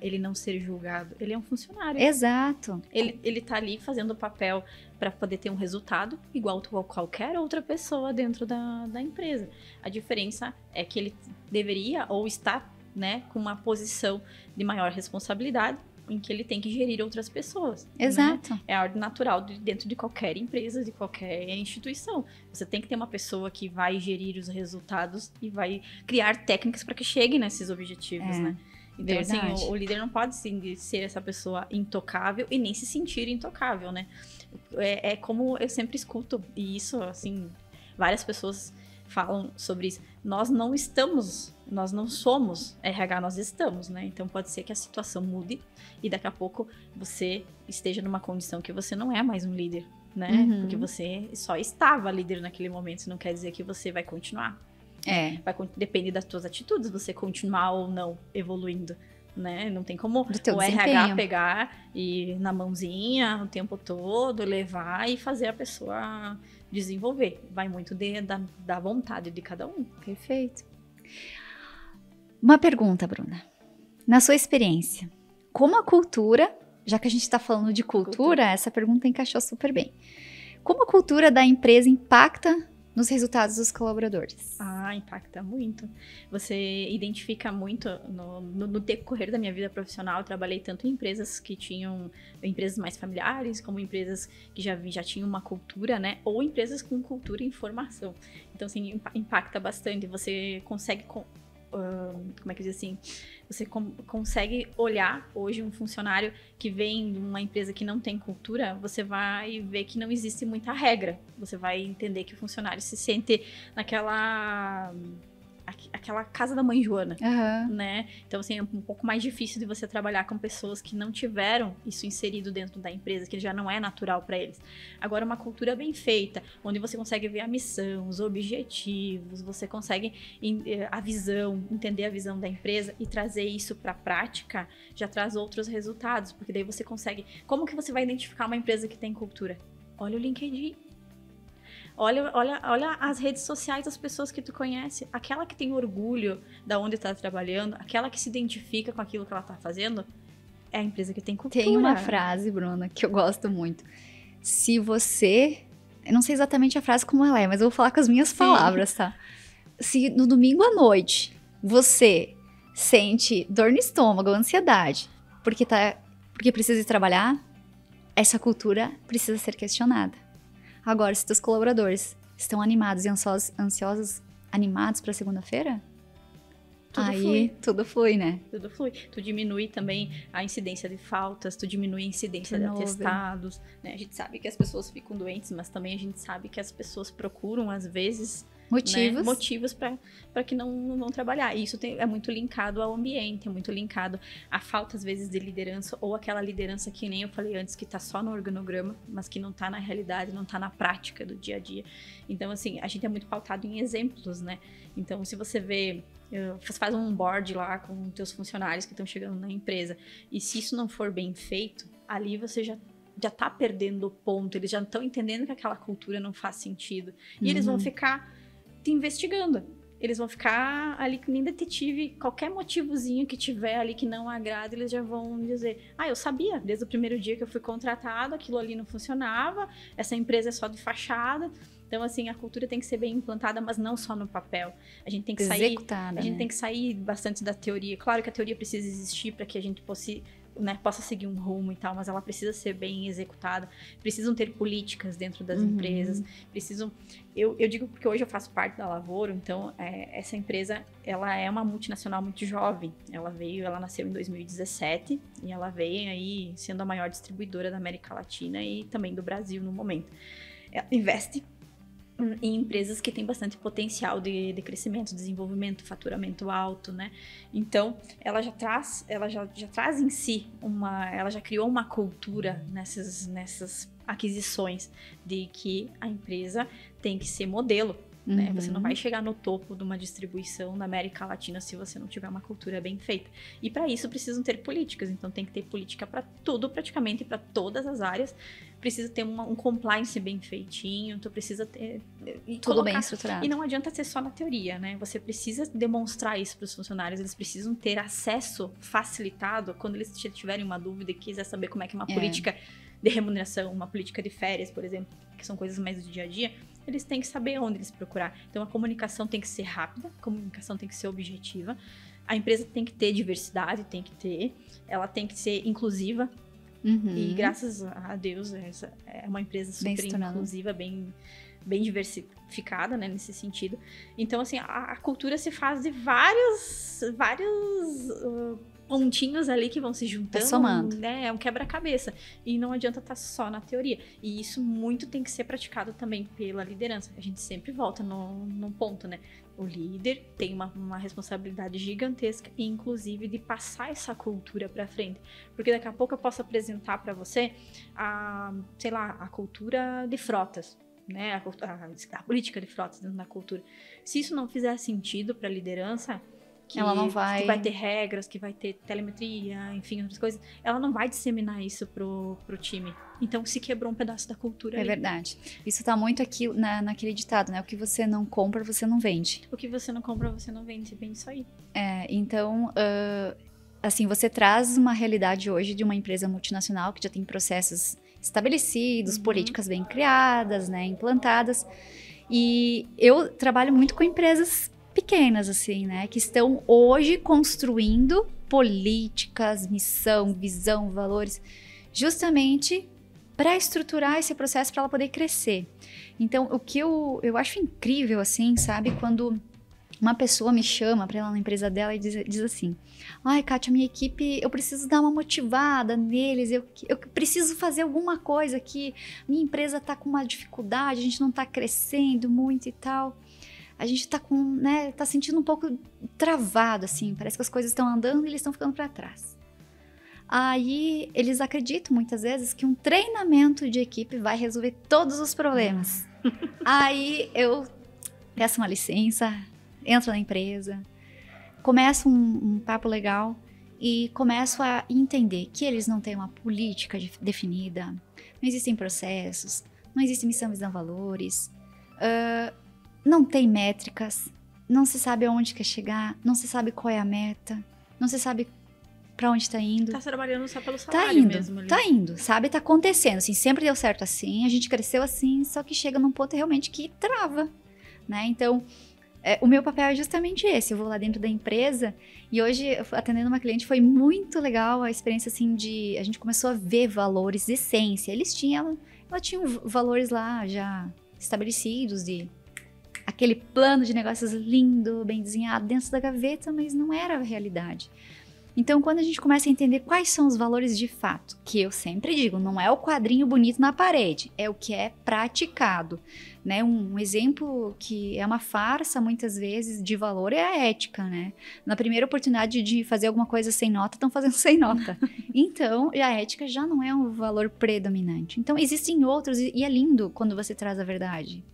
ele não ser julgado. Ele é um funcionário. Exato. Ele tá ali fazendo o papel para poder ter um resultado igual a qualquer outra pessoa dentro da empresa. A diferença é que ele deveria ou está, né, com uma posição de maior responsabilidade, em que ele tem que gerir outras pessoas. Exato. Né? É a ordem natural dentro de qualquer empresa, de qualquer instituição. Você tem que ter uma pessoa que vai gerir os resultados e vai criar técnicas para que chegue nesses objetivos, né? Então, assim, o líder não pode sim, ser essa pessoa intocável e nem se sentir intocável, né? É como eu sempre escuto, e isso, assim, várias pessoas falam sobre isso. Nós não somos RH, nós estamos, né? Então pode ser que a situação mude e daqui a pouco você esteja numa condição que você não é mais um líder, né? Uhum. Porque você só estava líder naquele momento, isso não quer dizer que você vai continuar. Depende das suas atitudes, você continuar ou não evoluindo, né? Não tem como o RH pegar e na mãozinha o tempo todo, levar e fazer a pessoa desenvolver. Vai muito da vontade de cada um. Perfeito. Uma pergunta, Bruna. Na sua experiência, como a cultura, já que a gente está falando de cultura, essa pergunta encaixou super bem. Como a cultura da empresa impacta nos resultados dos colaboradores? Impacta muito. Você identifica muito no decorrer da minha vida profissional. Eu trabalhei tanto em empresas que tinham empresas mais familiares, como empresas que já tinham uma cultura, né? Ou empresas com cultura em formação. Então, assim, impacta bastante. Você consegue, como é que diz assim? Você consegue olhar hoje um funcionário que vem de uma empresa que não tem cultura, você vai ver que não existe muita regra. Você vai entender que o funcionário se sente naquela casa da mãe Joana, né? Então, assim, é um pouco mais difícil de você trabalhar com pessoas que não tiveram isso inserido dentro da empresa, que já não é natural para eles. Agora, uma cultura bem feita, onde você consegue ver a missão, os objetivos, você consegue entender a visão da empresa e trazer isso para a prática, já traz outros resultados, porque daí você consegue... Como que você vai identificar uma empresa que tem cultura? Olha o LinkedIn. Olha as redes sociais das pessoas que tu conhece. Aquela que tem orgulho da onde está trabalhando, aquela que se identifica com aquilo que ela está fazendo, é a empresa que tem cultura. Tem uma frase, Bruna, que eu gosto muito. Se você... Eu não sei exatamente a frase como ela é, mas eu vou falar com as minhas palavras, tá? Se no domingo à noite você sente dor no estômago, ansiedade, porque precisa ir trabalhar, essa cultura precisa ser questionada. Agora, se teus colaboradores estão animados e ansiosos animados para segunda-feira, tudo flui, né? Tudo flui. Tu diminui também a incidência de faltas, tu diminui a incidência de atestados, né? A gente sabe que as pessoas ficam doentes, mas também a gente sabe que as pessoas procuram, às vezes, Motivos. Né? Motivos para que não vão trabalhar. E isso é muito linkado ao ambiente, é muito linkado à falta, às vezes, de liderança, ou aquela liderança que nem eu falei antes, que está só no organograma, mas que não está na realidade, não está na prática do dia a dia. Então, assim, a gente é muito pautado em exemplos, né? Então, se você vê, você faz um board lá com teus funcionários que estão chegando na empresa, e se isso não for bem feito, ali você já tá perdendo o ponto, eles já estão entendendo que aquela cultura não faz sentido. E eles vão ficar te investigando. Eles vão ficar ali que nem detetive, qualquer motivozinho que tiver ali que não agrada, eles já vão dizer, eu sabia, desde o primeiro dia que eu fui contratado, aquilo ali não funcionava, essa empresa é só de fachada. Então, assim, a cultura tem que ser bem implantada, mas não só no papel. A gente tem que sair, executada, a gente né? tem que sair bastante da teoria. Claro que a teoria precisa existir para que a gente possa seguir um rumo e tal, mas ela precisa ser bem executada. Precisam ter políticas dentro das empresas. Eu digo porque hoje eu faço parte da Lavoro, então essa empresa, ela é uma multinacional muito jovem. Ela nasceu em 2017 e ela veio aí sendo a maior distribuidora da América Latina e também do Brasil no momento. Ela investe em empresas que têm bastante potencial de crescimento, desenvolvimento, faturamento alto, né? Então, ela já traz em si ela já criou uma cultura nessas aquisições de que a empresa tem que ser modelo, né? Você não vai chegar no topo de uma distribuição na América Latina se você não tiver uma cultura bem feita. E para isso precisam ter políticas, então tem que ter política para tudo, praticamente para todas as áreas. Precisa ter um compliance bem feitinho, então precisa ter... Tudo bem estruturado. E não adianta ser só na teoria, né? Você precisa demonstrar isso para os funcionários, eles precisam ter acesso facilitado quando eles tiverem uma dúvida e quiser saber como é que é uma política de remuneração, uma política de férias, por exemplo, que são coisas mais do dia a dia, eles têm que saber onde eles procurar. Então, a comunicação tem que ser rápida, a comunicação tem que ser objetiva, a empresa tem que ter diversidade, ela tem que ser inclusiva, e graças a Deus, essa é uma empresa super inclusiva, bem diversificada, né, nesse sentido. Então, assim, a cultura se faz de vários pontinhos ali que vão se juntando, somando. Né? É um quebra-cabeça. E não adianta estar só na teoria. E isso muito tem que ser praticado também pela liderança. A gente sempre volta num ponto, né? O líder tem uma responsabilidade gigantesca, inclusive de passar essa cultura para frente. Porque daqui a pouco eu posso apresentar para você a cultura de frotas, né? A política de frotas dentro da cultura. Se isso não fizer sentido para a liderança, ela não vai... que vai ter regras, que vai ter telemetria, enfim, outras coisas, ela não vai disseminar isso pro time. Então, se quebrou um pedaço da cultura ali. É verdade. Isso tá muito aqui naquele ditado, né? O que você não compra, você não vende. O que você não compra, você não vende. Bem isso aí. Então, assim, você traz uma realidade hoje de uma empresa multinacional que já tem processos estabelecidos, políticas bem criadas, né? Implantadas. E eu trabalho muito com empresas pequenas, assim, né? Que estão hoje construindo políticas, missão, visão, valores, justamente para estruturar esse processo para ela poder crescer. Então, o que eu acho incrível, assim, sabe? Quando uma pessoa me chama para ir lá na empresa dela e diz assim: ai, Kátia, minha equipe, eu preciso dar uma motivada neles, eu preciso fazer alguma coisa aqui, minha empresa tá com uma dificuldade, a gente não tá crescendo muito e tal. A gente tá tá sentindo um pouco travado, assim, parece que as coisas estão andando e eles estão ficando para trás. Aí, eles acreditam muitas vezes que um treinamento de equipe vai resolver todos os problemas. Aí, eu peço uma licença, entro na empresa, começo um papo legal e começo a entender que eles não têm uma política definida, não existem processos, não existe missão, visão, valores, não tem métricas, não se sabe aonde quer chegar, não se sabe qual é a meta, não se sabe pra onde tá indo. Tá trabalhando só pelo salário mesmo ali. Tá indo, sabe? Tá acontecendo, assim, sempre deu certo assim, a gente cresceu assim, só que chega num ponto realmente que trava, né? Então, o meu papel é justamente esse, eu vou lá dentro da empresa e hoje, atendendo uma cliente, foi muito legal a experiência, assim, a gente começou a ver valores de essência, ela tinha valores lá já estabelecidos de aquele plano de negócios lindo, bem desenhado dentro da gaveta, mas não era a realidade. Então, quando a gente começa a entender quais são os valores de fato, que eu sempre digo, não é o quadrinho bonito na parede, é o que é praticado, né? Um exemplo que é uma farsa, muitas vezes, de valor é a ética, né? Na primeira oportunidade de fazer alguma coisa sem nota, estão fazendo sem nota. Então, a ética já não é um valor predominante. Então, existem outros, e é lindo quando você traz a verdade.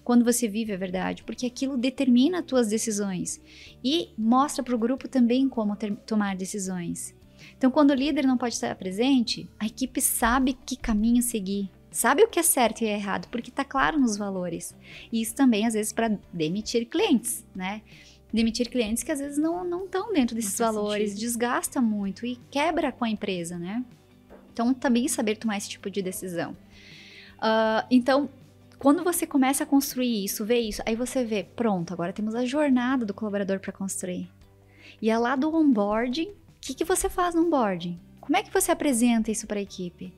Quando você vive a verdade, porque aquilo determina as tuas decisões e mostra para o grupo também como tomar decisões. Então, quando o líder não pode estar presente, a equipe sabe que caminho seguir, sabe o que é certo e é errado, porque está claro nos valores. E isso também, às vezes, para demitir clientes, né? Demitir clientes que às vezes não estão dentro desses valores, sentido. Desgasta muito e quebra com a empresa, né? Então, também saber tomar esse tipo de decisão. Então, quando você começa a construir isso, vê isso, aí você vê, pronto, agora temos a jornada do colaborador para construir. E é lá do onboarding, o que você faz no onboarding? Como é que você apresenta isso para a equipe?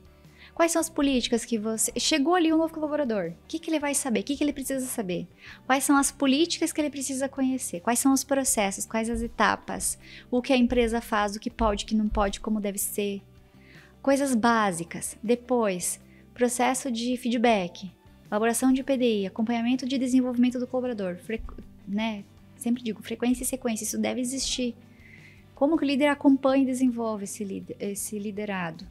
Quais são as políticas que você... Chegou ali um novo colaborador, o que ele vai saber? O que ele precisa saber? Quais são as políticas que ele precisa conhecer? Quais são os processos? Quais as etapas? O que a empresa faz, o que pode, o que não pode, como deve ser? Coisas básicas. Depois, processo de feedback. Elaboração de PDI, acompanhamento de desenvolvimento do colaborador, né? Sempre digo, frequência e sequência, isso deve existir. Como que o líder acompanha e desenvolve esse liderado?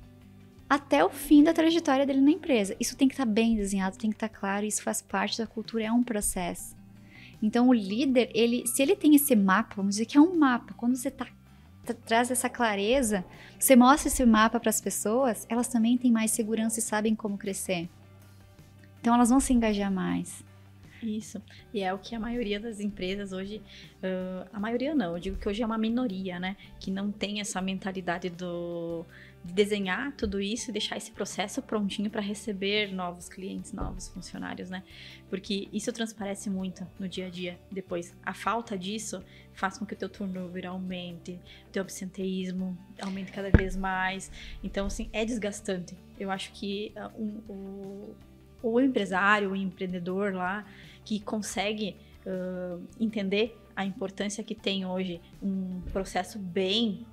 Até o fim da trajetória dele na empresa. Isso tem que estar bem desenhado, tem que estar claro, isso faz parte da cultura, é um processo. Então o líder, se ele tem esse mapa, vamos dizer que é um mapa, quando você traz essa clareza, você mostra esse mapa para as pessoas, elas também têm mais segurança e sabem como crescer. Então, elas vão se engajar mais. Isso. E é o que a maioria das empresas hoje... a maioria não, eu digo que hoje é uma minoria, né? Que não tem essa mentalidade de desenhar tudo isso e deixar esse processo prontinho para receber novos clientes, novos funcionários, né? Porque isso transparece muito no dia a dia depois. A falta disso faz com que o teu turnover aumente, o teu absenteísmo aumente cada vez mais. Então, assim, é desgastante. Eu acho que o empresário, o empreendedor lá, que consegue entender a importância que tem hoje um processo bem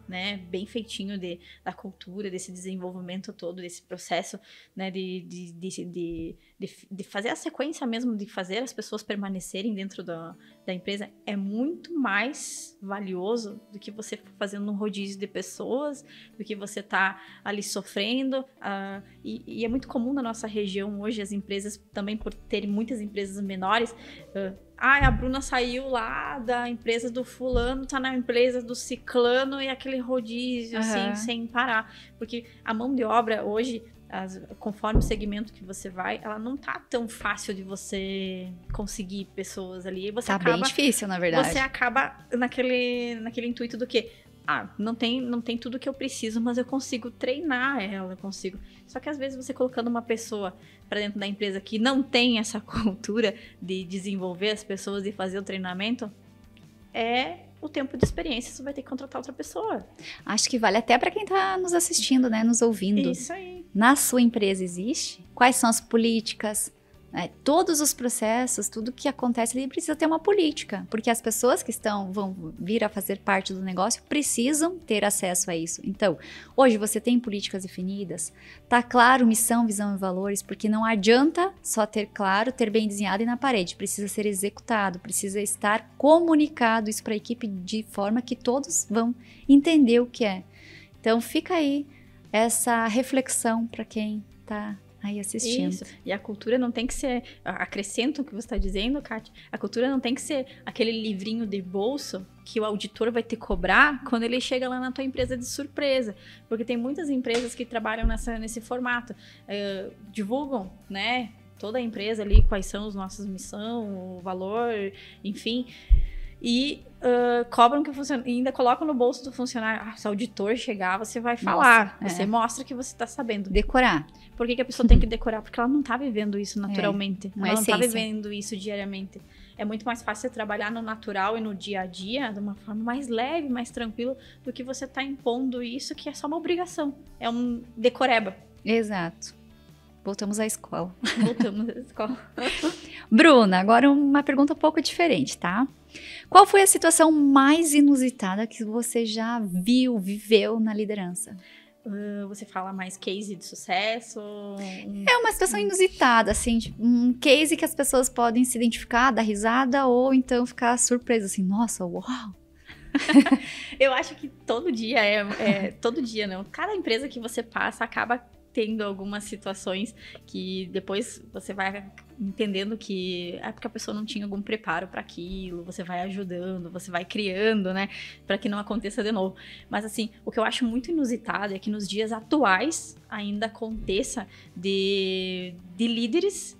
feitinho da cultura, desse desenvolvimento todo, desse processo, né, de fazer a sequência mesmo, de fazer as pessoas permanecerem dentro da empresa, é muito mais valioso do que você fazendo um rodízio de pessoas, do que você tá ali sofrendo. E é muito comum na nossa região hoje, as empresas, também por terem muitas empresas menores, a Bruna saiu lá da empresa do fulano, tá na empresa do ciclano, e aquele rodízio, assim, sem parar. Porque a mão de obra hoje, conforme o segmento que você vai, ela não tá tão fácil de você conseguir pessoas ali. Você tá bem difícil, na verdade. Você acaba naquele intuito do quê? Não tem tudo que eu preciso, mas eu consigo treinar ela, eu consigo. Só que às vezes você colocando uma pessoa para dentro da empresa que não tem essa cultura de desenvolver as pessoas e fazer o treinamento, o tempo de experiência, você vai ter que contratar outra pessoa. Acho que vale até para quem tá nos assistindo, né, nos ouvindo. Isso aí. Na sua empresa existe? Quais são as políticas? Todos os processos, tudo que acontece ali precisa ter uma política, porque as pessoas que vão vir a fazer parte do negócio precisam ter acesso a isso. Então, hoje você tem políticas definidas, tá claro missão, visão e valores, porque não adianta só ter claro, ter bem desenhado e na parede, precisa ser executado, precisa estar comunicado isso para a equipe de forma que todos vão entender o que é. Então, fica aí essa reflexão para quem tá aí assistindo. Isso. E a cultura não tem que ser... Acrescenta o que você está dizendo, Kátia. A cultura não tem que ser aquele livrinho de bolso que o auditor vai te cobrar quando ele chega lá na tua empresa de surpresa. Porque tem muitas empresas que trabalham nesse formato. Divulgam, né? Toda a empresa ali, quais são as nossas missão, o valor, enfim... E cobram que o funcionário... E ainda colocam no bolso do funcionário. Se o auditor chegar, você vai falar. Você mostra que você está sabendo. Decorar. Por que a pessoa tem que decorar? Porque ela não está vivendo isso naturalmente. Ela não está vivendo isso diariamente. É muito mais fácil você trabalhar no natural e no dia a dia de uma forma mais leve, mais tranquila, do que você tá impondo isso, que é só uma obrigação. É um decoreba. Exato. Voltamos à escola. Voltamos à escola. Bruna, agora uma pergunta um pouco diferente, tá? Qual foi a situação mais inusitada que você já viveu na liderança? Você fala mais case de sucesso? É uma situação inusitada, assim, tipo, um case que as pessoas podem se identificar, dar risada ou então ficar surpresa, assim, nossa, uau! Eu acho que todo dia todo dia não. Cada empresa que você passa acaba tendo algumas situações que depois você vai entendendo que é porque a pessoa não tinha algum preparo para aquilo, você vai ajudando, você vai criando, né, para que não aconteça de novo. Mas assim, o que eu acho muito inusitado é que nos dias atuais ainda aconteça de líderes,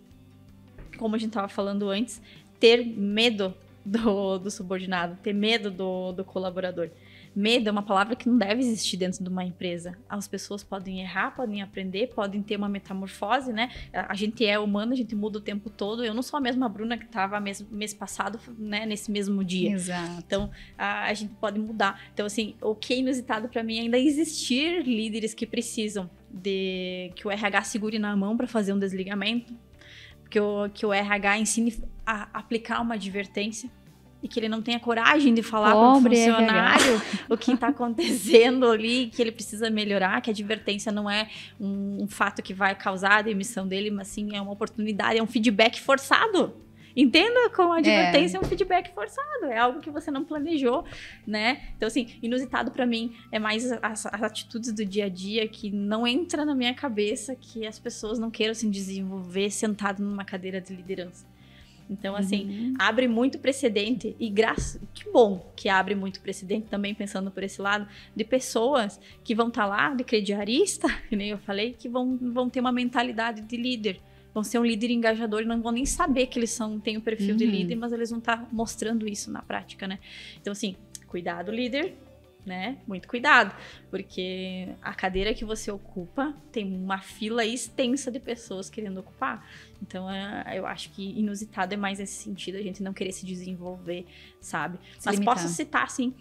como a gente estava falando antes, ter medo do subordinado, ter medo do colaborador. Medo é uma palavra que não deve existir dentro de uma empresa. As pessoas podem errar, podem aprender, podem ter uma metamorfose, né? A gente é humano, a gente muda o tempo todo. Eu não sou a mesma Bruna que estava mês passado, né, nesse mesmo dia. Exato. Então, a gente pode mudar. Então, assim, o que é inusitado para mim é ainda existir líderes que precisam que o RH segure na mão para fazer um desligamento, que o RH ensine a aplicar uma advertência, e que ele não tenha coragem de falar para o funcionário o que está acontecendo ali, que ele precisa melhorar, que a advertência não é um fato que vai causar a demissão dele, mas sim é uma oportunidade, é um feedback forçado. Entenda como a advertência é um feedback forçado, é algo que você não planejou, né? Então, assim, inusitado para mim é mais as atitudes do dia a dia que não entra na minha cabeça que as pessoas não queiram se desenvolver sentado numa cadeira de liderança. Então, assim, abre muito precedente e que bom que abre muito precedente, também pensando por esse lado, de pessoas que vão estar lá de crediarista, que nem eu falei, que vão ter uma mentalidade de líder, vão ser um líder engajador e não vão nem saber que eles têm o perfil de líder, mas eles vão estar mostrando isso na prática, né? Então, assim, cuidado, líder, né? Muito cuidado, porque a cadeira que você ocupa tem uma fila extensa de pessoas querendo ocupar. Então, eu acho que inusitado é mais nesse sentido, a gente não querer se desenvolver, sabe? Mas posso citar, assim,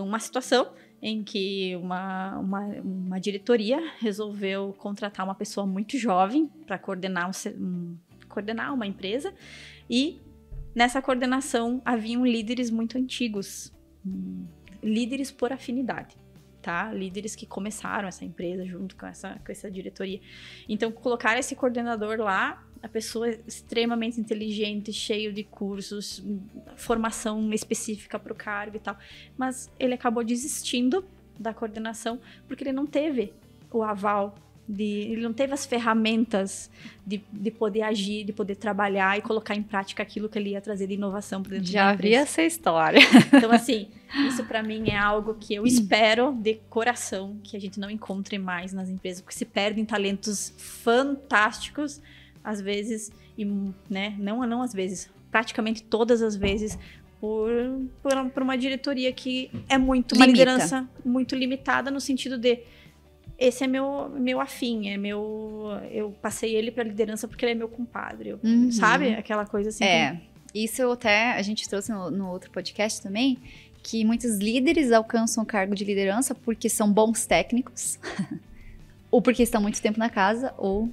uma situação em que uma diretoria resolveu contratar uma pessoa muito jovem para coordenar uma empresa, e nessa coordenação haviam líderes muito antigos, líderes por afinidade, tá? Líderes que começaram essa empresa junto com essa diretoria. Então, colocar esse coordenador lá, a pessoa extremamente inteligente, cheio de cursos, formação específica para o cargo e tal. Mas ele acabou desistindo da coordenação porque ele não teve o aval, ele não teve as ferramentas de poder agir, de poder trabalhar e colocar em prática aquilo que ele ia trazer de inovação para dentro da empresa. Já vi essa história. Então, assim, isso para mim é algo que eu espero de coração que a gente não encontre mais nas empresas, porque se perdem talentos fantásticos, às vezes, né, não às vezes, praticamente todas as vezes, por uma diretoria que é uma liderança muito limitada, no sentido de esse é meu afim, eu passei ele para liderança porque ele é meu compadre, sabe? Aquela coisa assim. Isso a gente trouxe no outro podcast também, que muitos líderes alcançam o cargo de liderança porque são bons técnicos, ou porque estão muito tempo na casa, ou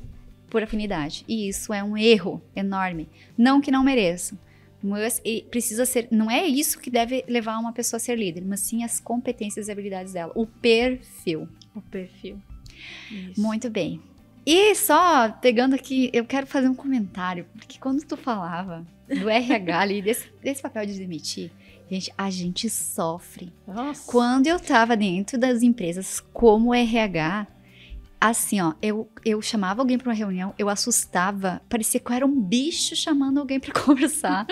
por afinidade. E isso é um erro enorme. Não que não mereçam, mas precisa ser, não é isso que deve levar uma pessoa a ser líder, mas sim as competências e habilidades dela, o perfil. Isso. Muito bem. E só pegando aqui, eu quero fazer um comentário, porque quando tu falava do RH ali, desse papel de demitir, a gente sofre. Nossa. Quando eu tava dentro das empresas como RH, assim, ó, eu chamava alguém para uma reunião, eu assustava, parecia que eu era um bicho chamando alguém para conversar,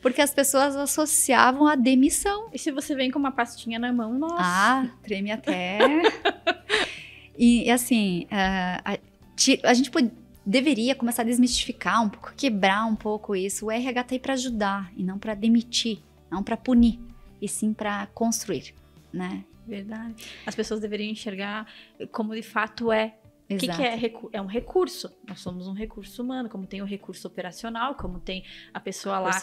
porque as pessoas associavam a demissão. E se você vem com uma pastinha na mão, nossa. Ah, treme até. E assim, a gente deveria começar a desmistificar um pouco, quebrar um pouco isso. O RH tá aí para ajudar e não para demitir, não para punir, e sim para construir, né? Verdade. As pessoas deveriam enxergar como de fato é. O que é? É um recurso. Nós somos um recurso humano, como tem o recurso operacional, como tem a pessoa lá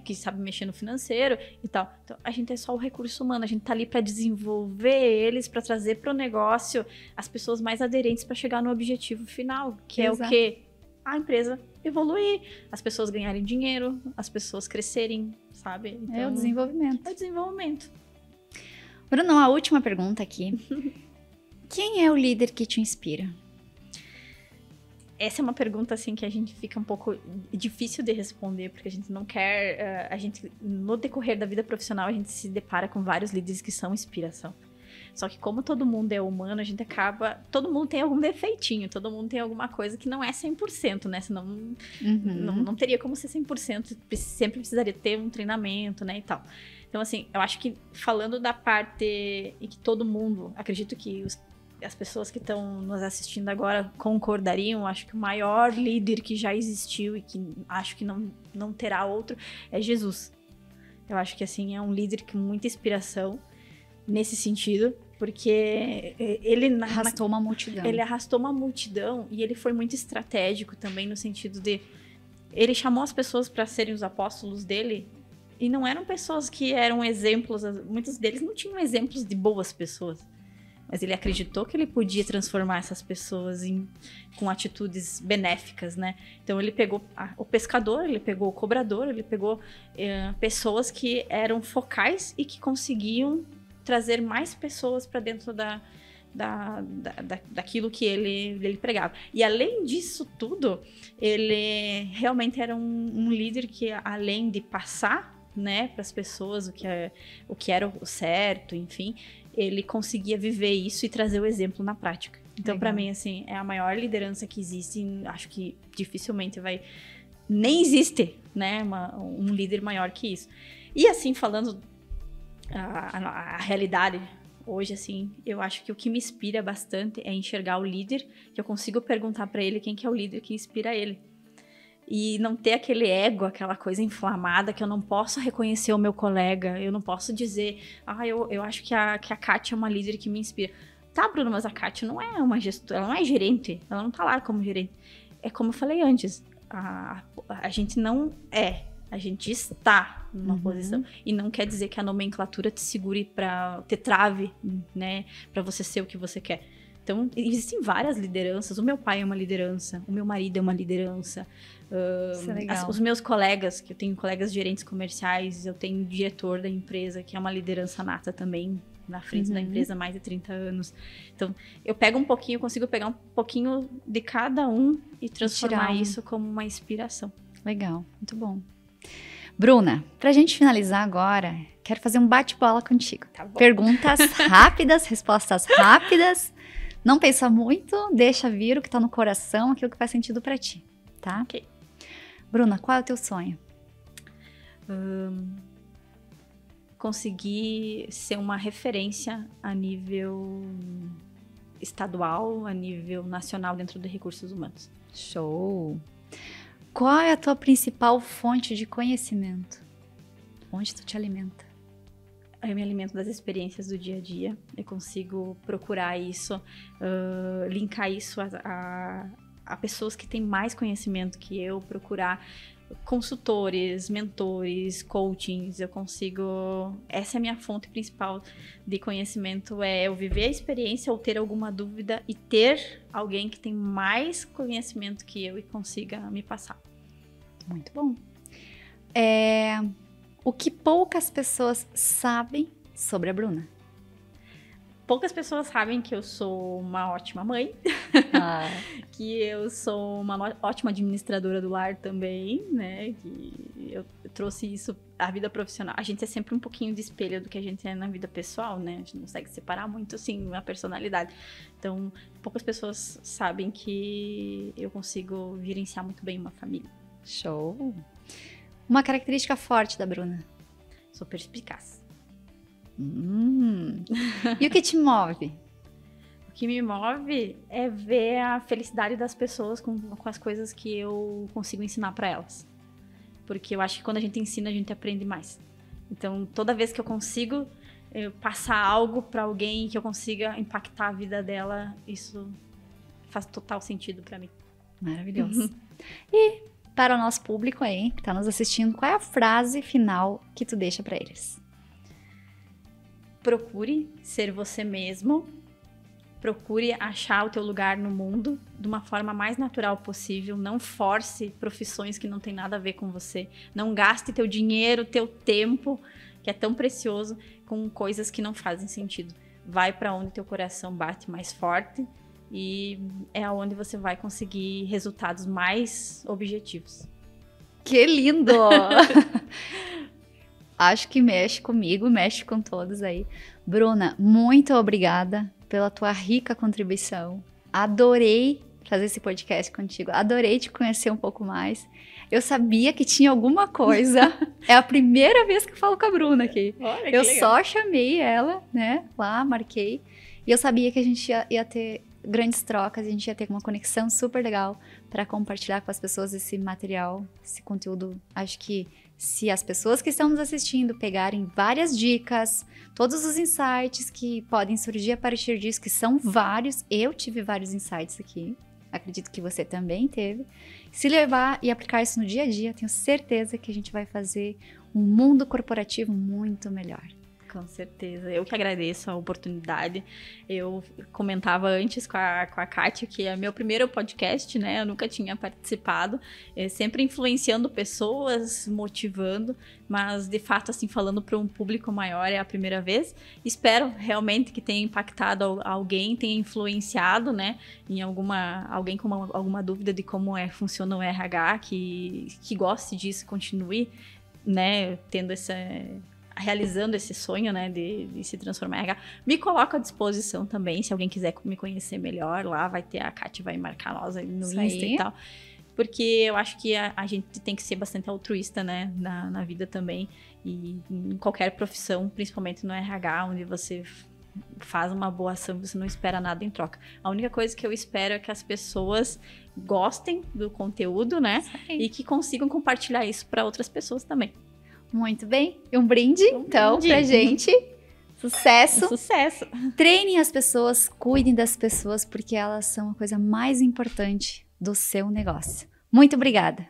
que sabe mexer no financeiro e tal. Então, a gente é só o recurso humano, a gente tá ali para desenvolver eles, para trazer para o negócio as pessoas mais aderentes para chegar no objetivo final, que é o quê? A empresa evoluir, as pessoas ganharem dinheiro, as pessoas crescerem, sabe? Então, É o desenvolvimento. É o desenvolvimento. Bruno, a última pergunta aqui. Quem é o líder que te inspira? Essa é uma pergunta, assim, que a gente fica um pouco difícil de responder, porque a gente não quer... no decorrer da vida profissional, a gente se depara com vários líderes que são inspiração. Só que como todo mundo é humano, a gente acaba... Todo mundo tem algum defeitinho, todo mundo tem alguma coisa que não é 100%, né? Senão não teria como ser 100%, sempre precisaria ter um treinamento, né, e tal. Então, assim, eu acho que falando da parte em que todo mundo... Acredito que as pessoas que estão nos assistindo agora concordariam, acho que o maior líder que já existiu e que acho que não terá outro é Jesus. Eu acho que, assim, é um líder com muita inspiração nesse sentido, porque ele... Arrastou uma multidão. Ele arrastou uma multidão e ele foi muito estratégico também no sentido de... Ele chamou as pessoas para serem os apóstolos dele e não eram pessoas que eram exemplos, muitos deles não tinham exemplos de boas pessoas. Mas ele acreditou que ele podia transformar essas pessoas com atitudes benéficas, né? Então ele pegou o pescador, ele pegou o cobrador, ele pegou pessoas que eram focais e que conseguiam trazer mais pessoas para dentro daquilo que ele pregava. E além disso tudo, ele realmente era um líder que, além de passar, né, para as pessoas o que era o certo, enfim, ele conseguia viver isso e trazer o exemplo na prática. Então, para mim, assim, é a maior liderança que existe. Acho que dificilmente nem existe, né, um líder maior que isso. E assim, falando a realidade hoje, assim, eu acho que o que me inspira bastante é enxergar o líder, que eu consigo perguntar para ele quem que é o líder que inspira ele. E não ter aquele ego, aquela coisa inflamada, que eu não posso reconhecer o meu colega, eu não posso dizer, eu acho que a Kátia é uma líder que me inspira. Tá, Bruno, mas a Kátia não é uma gestora, ela não é gerente, ela não tá lá como gerente. É como eu falei antes, a gente não é, a gente está numa posição. E não quer dizer que a nomenclatura te segure te trave, né, pra você ser o que você quer. Então, existem várias lideranças. O meu pai é uma liderança, o meu marido é uma liderança. Isso é legal. Os meus colegas, que eu tenho colegas gerentes comerciais, eu tenho diretor da empresa, que é uma liderança nata também, na frente da empresa há mais de 30 anos. Então, eu consigo pegar um pouquinho de cada um e transformar isso como uma inspiração. Legal, muito bom. Bruna, pra gente finalizar agora, quero fazer um bate-bola contigo. Tá bom. Perguntas rápidas, respostas rápidas. Não pensa muito, deixa vir o que tá no coração, aquilo que faz sentido pra ti, tá? Ok. Bruna, qual é o teu sonho? Conseguir ser uma referência a nível estadual, a nível nacional dentro de recursos humanos. Show! Qual é a tua principal fonte de conhecimento? Onde tu te alimenta? Eu me alimento das experiências do dia a dia. Eu consigo procurar isso, linkar isso a pessoas que têm mais conhecimento que eu, procurar consultores, mentores, coachings. Eu consigo... Essa é a minha fonte principal de conhecimento, é eu viver a experiência ou ter alguma dúvida e ter alguém que tem mais conhecimento que eu e consiga me passar. Muito bom. O que poucas pessoas sabem sobre a Bruna? Poucas pessoas sabem que eu sou uma ótima mãe, que eu sou uma ótima administradora do lar também, né? Que eu trouxe isso à vida profissional. A gente é sempre um pouquinho de espelho do que a gente é na vida pessoal, né? A gente não consegue separar muito, assim, a personalidade. Então, poucas pessoas sabem que eu consigo gerenciar muito bem uma família. Show! Uma característica forte da Bruna? Sou perspicaz. E o que te move? O que me move é ver a felicidade das pessoas com as coisas que eu consigo ensinar para elas. Porque eu acho que quando a gente ensina, a gente aprende mais. Então, toda vez que eu consigo passar algo para alguém, que eu consiga impactar a vida dela, isso faz total sentido para mim. Maravilhoso. E para o nosso público aí, que está nos assistindo, qual é a frase final que tu deixa para eles? Procure ser você mesmo procure achar o teu lugar no mundo de uma forma mais natural possível. Não force profissões que não tem nada a ver com você. Não gaste teu dinheiro, teu tempo, que é tão precioso, com coisas que não fazem sentido. Vai para onde teu coração bate mais forte e é aonde você vai conseguir resultados mais objetivos. Que lindo! Acho que mexe comigo, mexe com todos aí. Bruna, muito obrigada pela tua rica contribuição. Adorei fazer esse podcast contigo. Adorei te conhecer um pouco mais. Eu sabia que tinha alguma coisa. É a primeira vez que eu falo com a Bruna aqui. Olha, eu só chamei ela, né? Lá, marquei. E eu sabia que a gente ia ter grandes trocas, a gente ia ter uma conexão super legal para compartilhar com as pessoas esse material, esse conteúdo. Acho que se as pessoas que estão nos assistindo pegarem várias dicas, todos os insights que podem surgir a partir disso, que são vários, eu tive vários insights aqui, acredito que você também teve, se levar e aplicar isso no dia a dia, tenho certeza que a gente vai fazer um mundo corporativo muito melhor. Com certeza, eu que agradeço a oportunidade. Eu comentava antes com a Kátia que é meu primeiro podcast, né? Eu nunca tinha participado, sempre influenciando pessoas, motivando, mas de fato, assim, falando para um público maior é a primeira vez. Espero realmente que tenha impactado alguém, tenha influenciado, né? Em alguém com alguma dúvida de como funciona o RH, que goste disso, continue, né? Realizando esse sonho, né, de se transformar em RH. Me coloco à disposição também, se alguém quiser me conhecer melhor, lá vai ter a Kátia, vai marcar nós no Insta e tal. Porque eu acho que a gente tem que ser bastante altruísta, né, na vida também, e em qualquer profissão, principalmente no RH, onde você faz uma boa ação, você não espera nada em troca. A única coisa que eu espero é que as pessoas gostem do conteúdo, né, e que consigam compartilhar isso para outras pessoas também. Muito bem. Um brinde, então, pra gente. Sucesso. Sucesso. Treinem as pessoas, cuidem das pessoas, porque elas são a coisa mais importante do seu negócio. Muito obrigada.